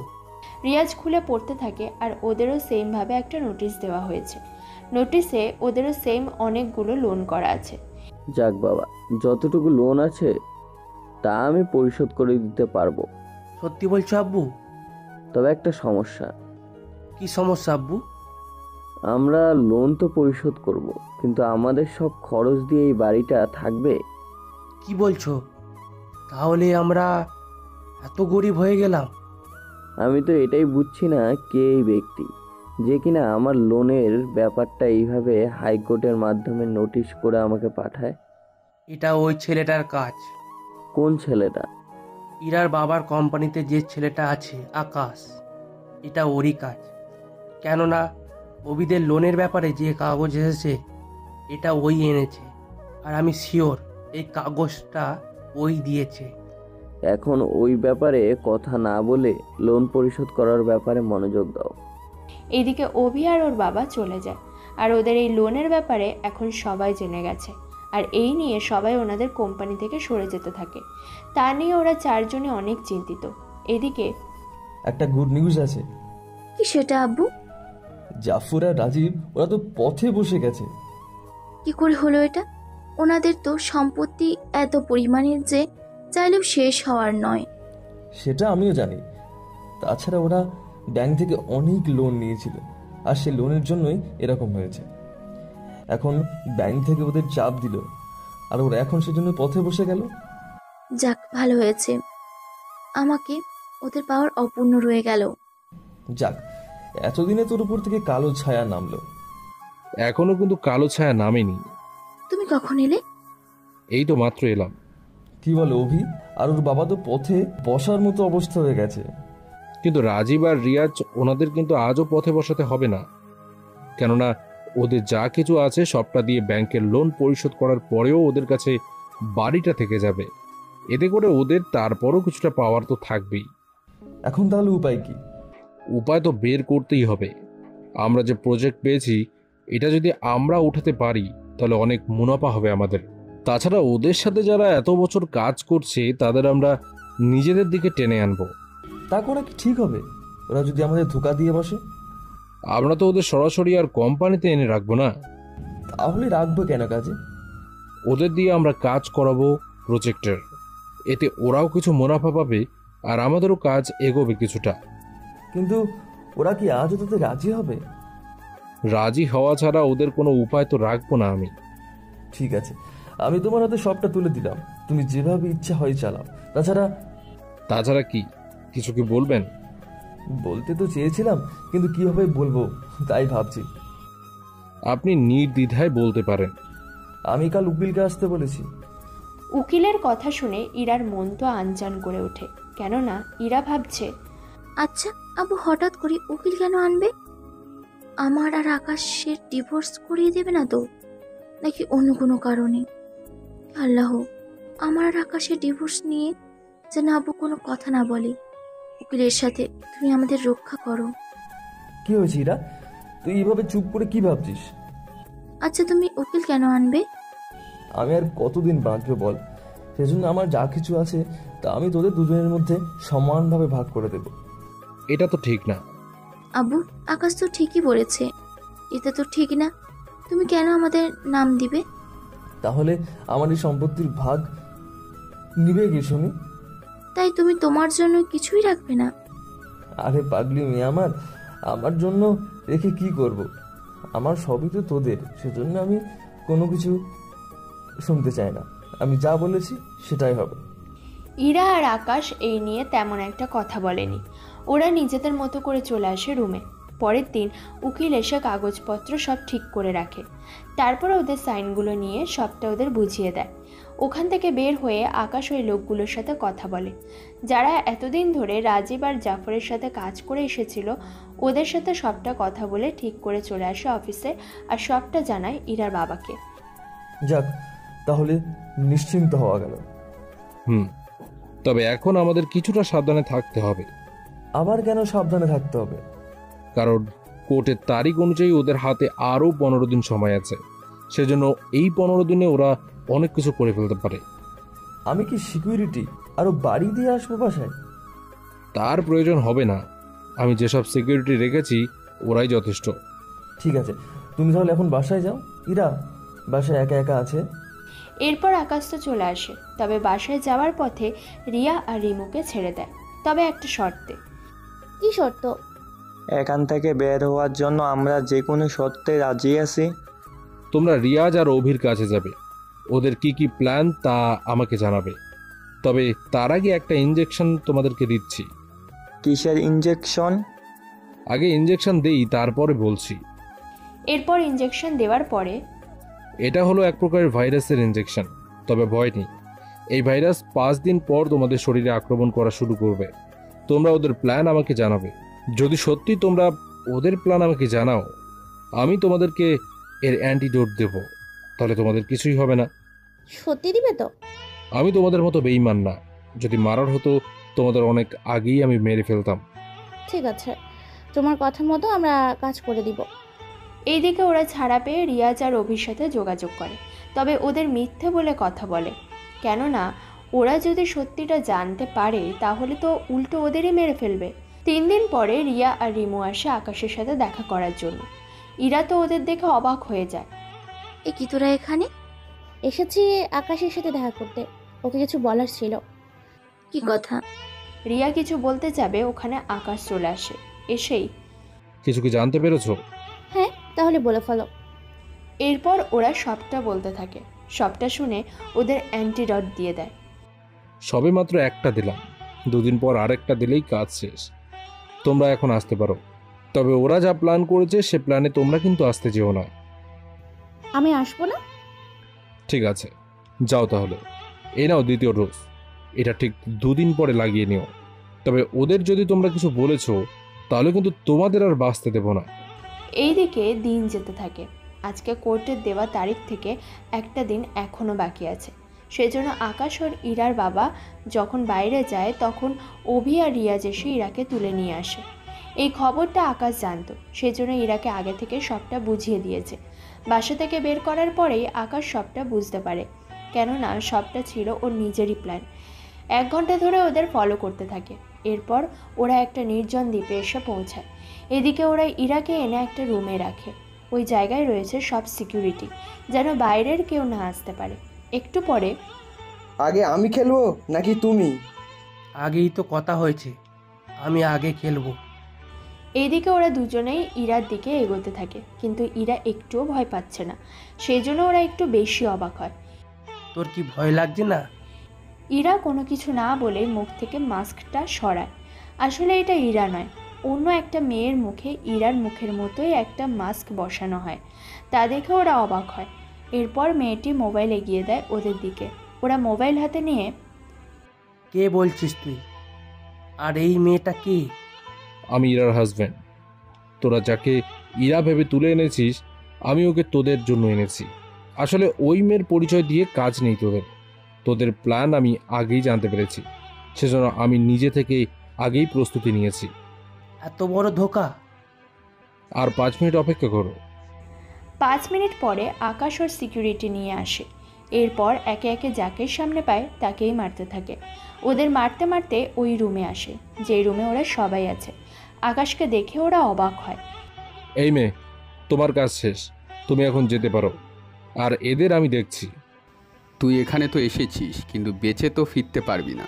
Speaker 1: রিয়াজ খুলে পড়তে থাকে আর ওদেরও সেমভাবে একটা নোটিশ দেওয়া হয়েছে। নোটিশে ওদেরও সেম অনেকগুলো লোন করা আছে।
Speaker 2: যাক বাবা, যতটুকু লোন আছে তা আমি পরিশোধ করে দিতে পারবো।
Speaker 15: সত্যি বলছো আব্বু?
Speaker 2: তবে একটা সমস্যা।
Speaker 15: কি সমস্যা আব্বু?
Speaker 2: আমরা লোন তো পরিশোধ করব, কিন্তু আমাদের সব খরচ দিয়ে এই বাড়িটা থাকবে।
Speaker 15: কি বলছো? তাহলে আমরা এত গরিব হয়ে গেলাম?
Speaker 2: আমি তো এটাই বুঝছি না কে এই ব্যক্তি যে কিনা আমার লোনের ব্যাপারটা এইভাবে হাইকোর্টের মাধ্যমে নোটিশ করে আমাকে পাঠায়।
Speaker 15: এটা ওই ছেলেটার কাজ।
Speaker 2: কোন ছেলেটা?
Speaker 15: ইরার বাবার কোম্পানিতে যে ছেলেটা আছে আকাশ, এটা ওরই কাজ। কেননা অভিদের লোনের ব্যাপারে যে কাগজ এসেছে এটা ওই এনেছে, আর আমি শিওর এই কাগজটা ওই দিয়েছে।
Speaker 2: এখন ওই ব্যাপারে কথা না বলে লোন পরিশোধ করার ব্যাপারে মনোযোগ দাও।
Speaker 1: এদিকে অভি আর ওর বাবা চলে যায়, আর ওদের এই লোনের ব্যাপারে এখন সবাই জেনে গেছে। আর এই নিয়ে সবাই ওনাদের কোম্পানি থেকে সরে যেতে থাকে। তা নিয়ে ওরা চারজনে অনেক চিন্তিত। এদিকে
Speaker 11: একটা গুড নিউজ আছে।
Speaker 4: কি সেটা আব্বু?
Speaker 11: জাফর আর রাজীব ওরা তো পথে বসে গেছে।
Speaker 4: কি করে হলো এটা? ওনাদের তো সম্পত্তি এত পরিমাণের যে চাইলেও শেষ হওয়ার নয়।
Speaker 11: সেটা আমিও জানি। তাছাড়া ওরা ব্যাংক থেকে অনেক লোন নিয়েছিল, আর সে লোনের জন্যই এরকম হয়েছে। এখন ব্যাংক থেকে ওদের চাপ দিল, আর ওরা এখন সেজন্য পথে বসে গেল।
Speaker 4: যাক, ভালো হয়েছে। আমাকে ওদের পাওয়ার অপূর্ণ রয়ে গেল।
Speaker 11: যাক, এতদিনে তোর উপর থেকে কালো ছায়া নামলো।
Speaker 5: এখনো কিন্তু কালো ছায়া নামেনি।
Speaker 4: তুমি কখন এলে?
Speaker 5: এই তো মাত্র এলাম।
Speaker 11: কি বলো অভি? আর ওর বাবা তো পথে বসার মতো অবস্থা হয়ে গেছে।
Speaker 5: কিন্তু রাজীব আর রিয়াজ ওনাদের কিন্তু আজও পথে বসাতে হবে না, কেননা ওদের যা কিছু আছে সবটা দিয়ে ব্যাংকের লোন পরিশোধ করার পরেও ওদের কাছে বাড়িটা থেকে যাবে। এতে করে ওদের তারপরও কিছুটা পাওয়ার তো থাকবেই।
Speaker 11: এখন তাহলে উপায় কি?
Speaker 5: উপায় তো বের করতেই হবে। আমরা যে প্রজেক্ট পেয়েছি এটা যদি আমরা উঠাতে পারি তাহলে অনেক মুনাফা হবে আমাদের। তাছাড়া ওদের সাথে যারা এত বছর কাজ করছে তাদের আমরা নিজেদের দিকে টেনে আনবো।
Speaker 11: তা করে কি ঠিক হবে? ওরা যদি আমাদের ধোঁকা দিয়ে বসে?
Speaker 5: আমরা তো ওদের সরাসরি আর কোম্পানিতে এনে রাখবো না।
Speaker 11: তাহলে রাখবো কেন কাজে?
Speaker 5: ওদের দিয়ে আমরা কাজ করাবো প্রজেক্টের। এতে ওরাও কিছু মুনাফা পাবে আর আমাদেরও কাজ এগোবে কিছুটা।
Speaker 11: কিন্তু ওরা কি আজও তাতে রাজি হবে?
Speaker 5: রাজি হওয়া ছাড়া ওদের কোনো উপায় তো রাখবো না আমি।
Speaker 11: ঠিক আছে, আমি তোমার হাতে সবটা তুলে দিলাম, তুমি যেভাবে ইচ্ছা হয় চালাও।
Speaker 5: তাছাড়া কি কিছু কি বলবেন?
Speaker 11: বলতে তো চেয়েছিলাম, কিন্তু কিভাবে বলবো তাই ভাবছি।
Speaker 5: আপনি নির্দ্বিধায় বলতে পারেন।
Speaker 11: আমি কাল উকিলকে আসতে বলেছি।
Speaker 1: উকিলের কথা শুনে ইরার মন তো আনচান করে ওঠে, কেননা ইরা ভাবছে,
Speaker 4: আচ্ছা আবু হঠাৎ করে উকিল কেন আনবে? আমার আর আকাশের ডিভোর্স করিয়ে দেবে না তো, নাকি অন্য কোনো কারণে? আল্লাহ, আমার আর আকাশের ডিভোর্স নিয়ে যেন আবু কোনো কথা না বলে। উকিলের সাথে তুমি আমাদের রক্ষা করো।
Speaker 11: কি হয়েছে ইরা, তুই এইভাবে চুপ করে কি ভাবছিস?
Speaker 4: আচ্ছা তুমি উকিল কেন আনবে?
Speaker 11: আমি আর কতদিন বাঁচবো বল, সেজন্য আমার যা কিছু আছে তা আমি তোদের দুজনের মধ্যে সমানভাবে ভাগ করে দেব।
Speaker 5: এটা তো ঠিক না।
Speaker 4: আবু, আকাশ তো ঠিকই বলেছে, এটা তো ঠিক না। তুমি কেন আমাদের নাম দিবে?
Speaker 11: তাহলে আমার এই সম্পত্তির ভাগ নিবে কি শুনি?
Speaker 4: তাই তুমি তোমার জন্য কিছুই রাখবে না?
Speaker 11: আরে পাগলি মেয়ে আমার জন্য রেখে কি করব? আমার সবই তো তোদের, সেজন্য আমি কোনো কিছু শুনতে চাই না। আমি যা বলেছি সেটাই হবে।
Speaker 1: ইরা আর আকাশ এই নিয়ে তেমন একটা কথা বলেনি। ওরা নিজেদের মতো করে চলে আসে রুমে। পরের দিন উকিল এসে কাগজপত্র সব ঠিক করে রাখে। তারপর ওদের সাইনগুলো নিয়ে সবটা ওদের বুঝিয়ে দেয়। ওখান থেকে বের হয়ে আকাশ ওই লোকগুলোর সাথে কথা বলে, যারা এতদিন ধরে রাজীব আর জাফরের সাথে কাজ করে এসেছিল। ওদের সাথে সবটা কথা বলে ঠিক করে চলে আসে অফিসে, আর সবটা জানায় ইরার বাবাকে।
Speaker 11: যাক, তাহলে নিশ্চিন্ত হওয়া গেল।
Speaker 5: তবে এখন আমাদের কিছুটা সাবধানে থাকতে হবে।
Speaker 11: আবার কেন সাবধানে থাকতে হবে?
Speaker 5: কারণ কোর্টের তারিখ অনুযায়ী ওদের হাতে আরও 15 দিন সময় আছে। সেজন্য এই 15 দিনে ওরা অনেক কিছু করে ফেলতে পারে।
Speaker 11: আমি কি সিকিউরিটি আরো বাড়ি দিয়ে আসবো বাসায়?
Speaker 5: তার প্রয়োজন হবে না, আমি যেসব সিকিউরিটি রেখেছি ওরাই যথেষ্ট।
Speaker 11: ঠিক আছে, তুমি তাহলে এখন বাসায় যাও। ইরা বাসায় একা একা আছে।
Speaker 1: এরপর আকাশ তো চলে আসে, তবে বাসায় যাওয়ার পথে রিয়া আর রিমুকে ছেড়ে দেয়, তবে একটা শর্তে।
Speaker 7: কি শর্ত?
Speaker 6: এখান থেকে বের হওয়ার জন্য আমরা যে কোনো শর্তে রাজি আছি।
Speaker 5: তোমরা রিয়াজ আর অভির কাছে যাবে, ওদের কি কি প্ল্যান তা আমাকে জানাবে। তবে তার আগে একটা ইনজেকশন তোমাদেরকে দিচ্ছি।
Speaker 6: কিসের ইনজেকশন?
Speaker 5: আগে ইনজেকশন দেই, তারপরে বলছি।
Speaker 1: এরপর ইনজেকশন দেওয়ার পরে,
Speaker 5: এটা হলো এক প্রকারের ভাইরাসের ইনজেকশন, তবে ভয় নেই। এই ভাইরাস 5 দিন পর তোমাদের শরীরে আক্রমণ করা শুরু করবে। তোমরা ওদের প্ল্যান আমাকে জানাবে। যদি সত্যি তোমরা ওদের প্ল্যান আমাকে জানাও, আমি তোমাদেরকে এর অ্যান্টিডোট দেব, তাহলে তোমাদের কিছুই হবে না।
Speaker 7: সত্যি দিবে তো?
Speaker 5: আমি তোমাদের মতো বেঈমান না, যদি মারার হতো তোমাদের অনেক আগেই আমি মেরে ফেলতাম।
Speaker 7: ঠিক আছে, তোমার কথা মতো আমরা কাজ করে দিব।
Speaker 1: এইদিকে ওরা ছাড়া পেয়ে রিয়াজ আর অভির সাথে যোগাযোগ করে, তবে ওদের মিথ্যে বলে কথা বলে, কেননা ওরা যদি সত্যিটা জানতে পারে তাহলে তো উল্টো ওদেরই মেরে ফেলবে। 3 দিন পরে রিয়া আর রিমু আসে আকাশের সাথে দেখা করার জন্য। ইরা তো ওদের দেখে অবাক হয়ে যায়।
Speaker 4: এ কি তোরা এখানে?
Speaker 7: এসেছি আকাশের সাথে দেখা করতে, ওকে কিছু বলার ছিল।
Speaker 4: কি কথা?
Speaker 1: রিয়া কিছু বলতে যাবে, ওখানে আকাশ চলে আসে। এসেই,
Speaker 5: কিছু কি জানতে পেরেছো?
Speaker 7: হ্যাঁ, তাহলে বলে ফেলো।
Speaker 1: এরপর ওরা সবটা বলতে থাকে। সবটা শুনে ওদের অ্যান্টিডট দিয়ে দেয়।
Speaker 5: সবে মাত্র একটা দিলাম, 2 দিন পর আরেকটা দিলেই কাজ শেষ। তোমরা এখন আসতে পারো, তবে ওরা যা প্ল্যান করেছে সে প্ল্যানে তোমরা কিন্তু আসতে যেও না।
Speaker 7: আমি আসবো না?
Speaker 5: ঠিক আছে, যাও তাহলে। এই নাও দ্বিতীয় ডোজ, এটা ঠিক 2 দিন পরে লাগিয়ে নিও। তবে ওদের যদি তোমরা কিছু বলেছো তাহলে কিন্তু তোমাদের আর বাঁচতে দেব না।
Speaker 1: এইদিকে দিন যেতে থাকে। আজকে কোর্টের দেওয়া তারিখ থেকে একটা দিন এখনও বাকি আছে। সেজন্য আকাশ আর ইরার বাবা যখন বাইরে যায় তখন অভি আর রিয়াজ এসে ইরাকে তুলে নিয়ে আসে। এই খবরটা আকাশ জানতো, সেজন্য ইরাকে আগে থেকে সবটা বুঝিয়ে দিয়েছে। বাসা থেকে বের করার পরেই আকাশ সবটা বুঝতে পারে, কেননা সবটা ছিল ওর নিজেরই প্ল্যান। 1 ঘন্টা ধরে ওদের ফলো করতে থাকে। এরপর ওরা একটা নির্জন দ্বীপে এসে পৌঁছায়। এদিকে ওরা ইরাকে এনে একটা রুমে রাখে। ওই জায়গায় রয়েছে সব সিকিউরিটি, যেন বাইরের কেউ না আসতে পারে। একটু পরে,
Speaker 12: আগে আমি খেলবো নাকি তুমি?
Speaker 15: আগেই তো কথা হয়েছে, আমি আগে খেলবো।
Speaker 1: এইদিকে ওরা দুজনেই ইরার দিকে এগোতে থাকে, কিন্তু ইরা একটুও ভয় পাচ্ছে না, সেই জন্য ওরা একটু বেশি অবাক হয়।
Speaker 15: তোর কি ভয় লাগছে না?
Speaker 1: ইরা কোনো কিছু না বলে মুখ থেকে মাস্কটা সরায়। আসলে এটা ইরা নয়, অন্য একটা মেয়ের মুখে ইরার মুখের মতোই একটা মাস্ক বসানো হয়। তা দেখে ওরা অবাক হয়। এরপর মেয়েটি মোবাইল এগিয়ে দেয় ওদের দিকে। ওরা মোবাইল হাতে নিয়ে,
Speaker 15: কে বলছিস তুই? আর এই মেয়েটা কে?
Speaker 5: আমি ইরার হাজব্যান্ড। তোরা যাকে ইরা ভেবে তুলে এনেছিস, আমি ওকে তোদের জন্য এনেছি। আসলে ওই মেয়ের পরিচয় দিয়ে কাজ নেই তোদের। তোদের প্ল্যান আমি আগেই জানতে পেরেছি, সেজন্য আমি নিজে থেকে আগেই প্রস্তুতি নিয়েছি।
Speaker 15: এত বড় ধোঁকা!
Speaker 5: আর 5 মিনিট অপেক্ষা করো।
Speaker 1: 5 মিনিট পরে আকাশ ওর সিকিউরিটি নিয়ে আসে। এরপর একে একে যাকে সামনে পায় তাকেই মারতে থাকে। ওদের মারতে মারতে ওই রুমে আসে, যেই রুমে ওরা সবাই আছে। আকাশকে দেখে ওরা অবাক হয়।
Speaker 5: এই মেয়ে, তোমার কাজ শেষ, তুমি এখন যেতে পারো। আর এদের আমি দেখছি।
Speaker 16: তুই এখানে তো এসেছিস, কিন্তু বেঁচে তো ফিরতে পারবি না।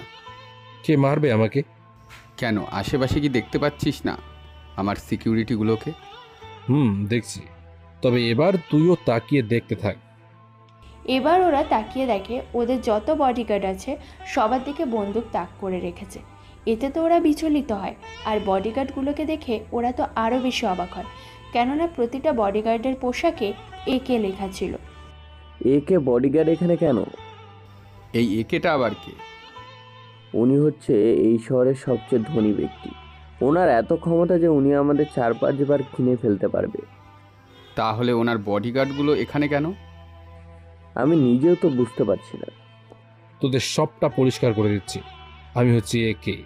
Speaker 5: কে মারবে আমাকে?
Speaker 16: কেন, আশেপাশে কি দেখতে পাচ্ছিস না আমার সিকিউরিটিগুলোকে?
Speaker 5: দেখছি। তবে এবার তুইও তাকিয়ে দেখতে থাক।
Speaker 1: এবার ওরা তাকিয়ে দেখে ওদের যত বডিগার্ড আছে সবার দিকে বন্দুক তাক করে রেখেছে। এতে তো ওরা বিচলিত হয়, আর বডিগার্ডগুলোকে দেখে ওরা তো আরও বেশি অবাক হয়, কেননা প্রতিটা বডিগার্ডের পোশাকে একে লেখা ছিল।
Speaker 2: একে বডিগার্ড এখানে কেন?
Speaker 16: এই একেটা আবার কে?
Speaker 2: উনি হচ্ছে এই শহরের সবচেয়ে ধনী ব্যক্তি। ওনার এত ক্ষমতা যে উনি আমাদের 4-5 বার কিনে ফেলতে পারবে।
Speaker 16: তাহলে ওনার বডিগার্ডগুলো এখানে কেন?
Speaker 2: আমি নিজেও তো বুঝতে পারছি না।
Speaker 5: তোদের সবটা পরিষ্কার করে দিচ্ছি, আমি হচ্ছি একে।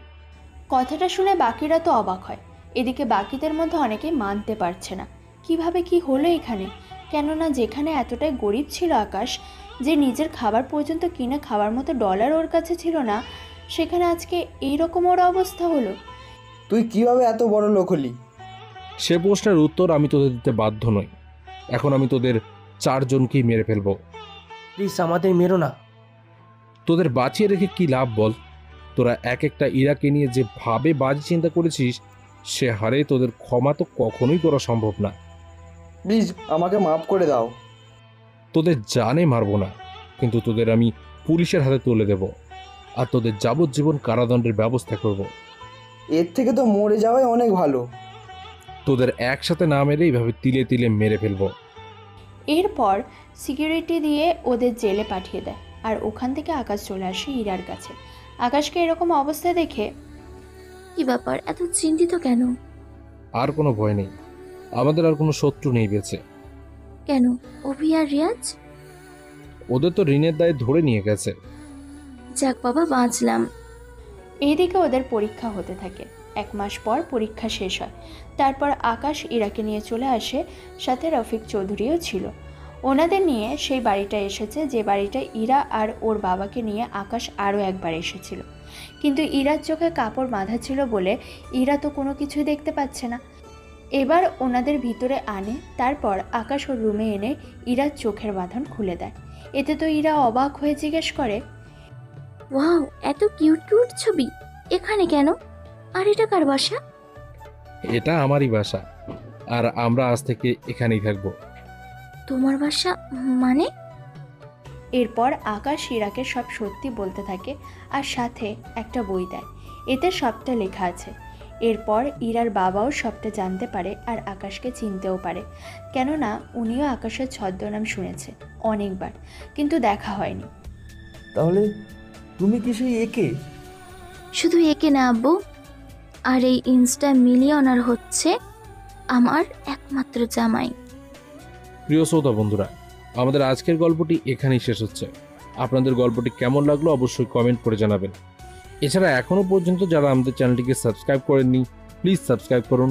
Speaker 1: কথাটা শুনে বাকিরা তো অবাক হয়। এদিকে বাকিদের মধ্যে অনেকেই মানতে পারছে না কিভাবে কি হলো এখানে, কেননা যেখানে এতটাই গরিব ছিল আকাশ, যে নিজের খাবার পর্যন্ত কিনে খাওয়ার মতো ডলার ওর কাছে ছিল না, সেখানে আজকে এইরকম ওর অবস্থা হলো।
Speaker 12: তুই কিভাবে এত বড় লোক হলি?
Speaker 5: সে প্রশ্নের উত্তর আমি তোদের দিতে বাধ্য নই। এখন আমি তোদের 4 জনকেই মেরে ফেলবো।
Speaker 15: প্লিজ আমাদের মেরো না।
Speaker 5: তোদের বাঁচিয়ে রেখে কি লাভ বল? তোরা এক একটা ইরাকে নিয়ে যে ভাবে বাজে চিন্তা করেছিস, সে হারে তোদের ক্ষমা তো কখনোই করা সম্ভব না।
Speaker 12: প্লিজ আমাকে মাফ করে দাও।
Speaker 5: তোদের জানে মারবো না, কিন্তু তোদের আমি পুলিশের হাতে তুলে দেব, আর তোদের যাবজ্জীবন কারাদণ্ডের ব্যবস্থা করব।
Speaker 12: এর থেকে তো মরে যাওয়াই অনেক ভালো।
Speaker 5: তোদের একসাথে না মেরে এইভাবে তিলে তিলে মেরে ফেলবো।
Speaker 1: এরপর সিকিউরিটি দিয়ে ওদের জেলে পাঠিয়ে দেয়, আর ওখান থেকে আকাশ চলে আসে ইরার কাছে। আকাশকে এরকম অবস্থা দেখে,
Speaker 4: কি ব্যাপার, এত চিন্তিত কেন?
Speaker 5: আর কোনো ভয় নেই, আমাদের আর কোনো শত্রু নেই বেঁচে।
Speaker 4: কেন, অভি আর রিয়াজ?
Speaker 5: ওদের তো ঋণের দায়ে ধরে নিয়ে গেছে।
Speaker 4: যাক বাবা, বাঁচলাম।
Speaker 1: এইদিকে ওদের পরীক্ষা হতে থাকে। 1 মাস পর পরীক্ষা শেষ হয়। তারপর আকাশ ইরাকে নিয়ে চলে আসে, সাথে রফিক চৌধুরীও ছিল। ওনাদের নিয়ে সেই বাড়িটা এসেছে, যে বাড়িটা ইরা আর ওর বাবাকে নিয়ে আকাশ আরও একবার এসেছিল। কিন্তু ইরার চোখে কাপড় বাঁধা ছিল বলে ইরা তো কোনো কিছুই দেখতে পাচ্ছে না। এবার ওনাদের ভিতরে আনে, তারপর আকাশ ওর রুমে এনে ইরার চোখের বাঁধন খুলে দেয়। এতে তো ইরা অবাক হয়ে জিজ্ঞেস করে,
Speaker 4: ওয়াও, এত কিউট কিউট ছবি, এখানে কেন? আর এটা কার বাসা?
Speaker 5: এটা আমারই বাসা, আর আমরা আজ থেকে এখানেই থাকবো।
Speaker 4: তোমার বাসা মানে?
Speaker 1: এরপর আকাশ ইরাকে সব সত্যি বলতে থাকে, আর সাথে একটা বই দেয়, এতে সবটা লেখা আছে। এরপর ইরার বাবাও সবটা জানতে পারে, আর আকাশকে চিনতেও পারে, কেননা উনিও আকাশের ছদ্মনাম শুনেছে অনেকবার, কিন্তু দেখা হয়নি।
Speaker 11: তাহলে তুমি কি সেই একে?
Speaker 4: শুধু একে না আব্বু, আর এই ইনস্টা মিলিয়নার হচ্ছে আমার একমাত্র জামাই।
Speaker 5: প্রিয় শ্রোতা বন্ধুরা, আমাদের আজকের গল্পটি এখানেই শেষ হচ্ছে। আপনাদের গল্পটি কেমন লাগলো অবশ্যই কমেন্ট করে জানাবেন। এছাড়া এখনও পর্যন্ত যারা আমাদের চ্যানেলটিকে সাবস্ক্রাইব করেননি, প্লিজ সাবস্ক্রাইব করুন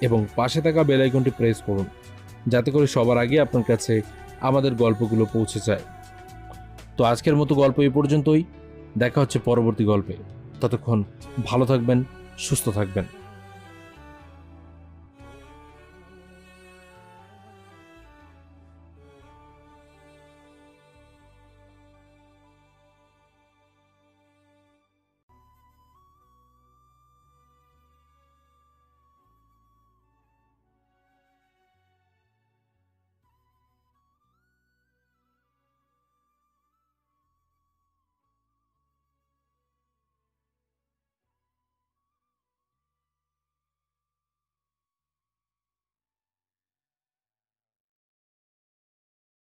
Speaker 5: এবং পাশে থাকা বেল আইকনটি প্রেস করুন, যাতে করে সবার আগে আপনার কাছে আমাদের গল্পগুলো পৌঁছে যায়। তো আজকের মতো গল্প এই পর্যন্তই। দেখা হচ্ছে পরবর্তী গল্পে। ততক্ষণ ভালো থাকবেন, সুস্থ থাকবেন।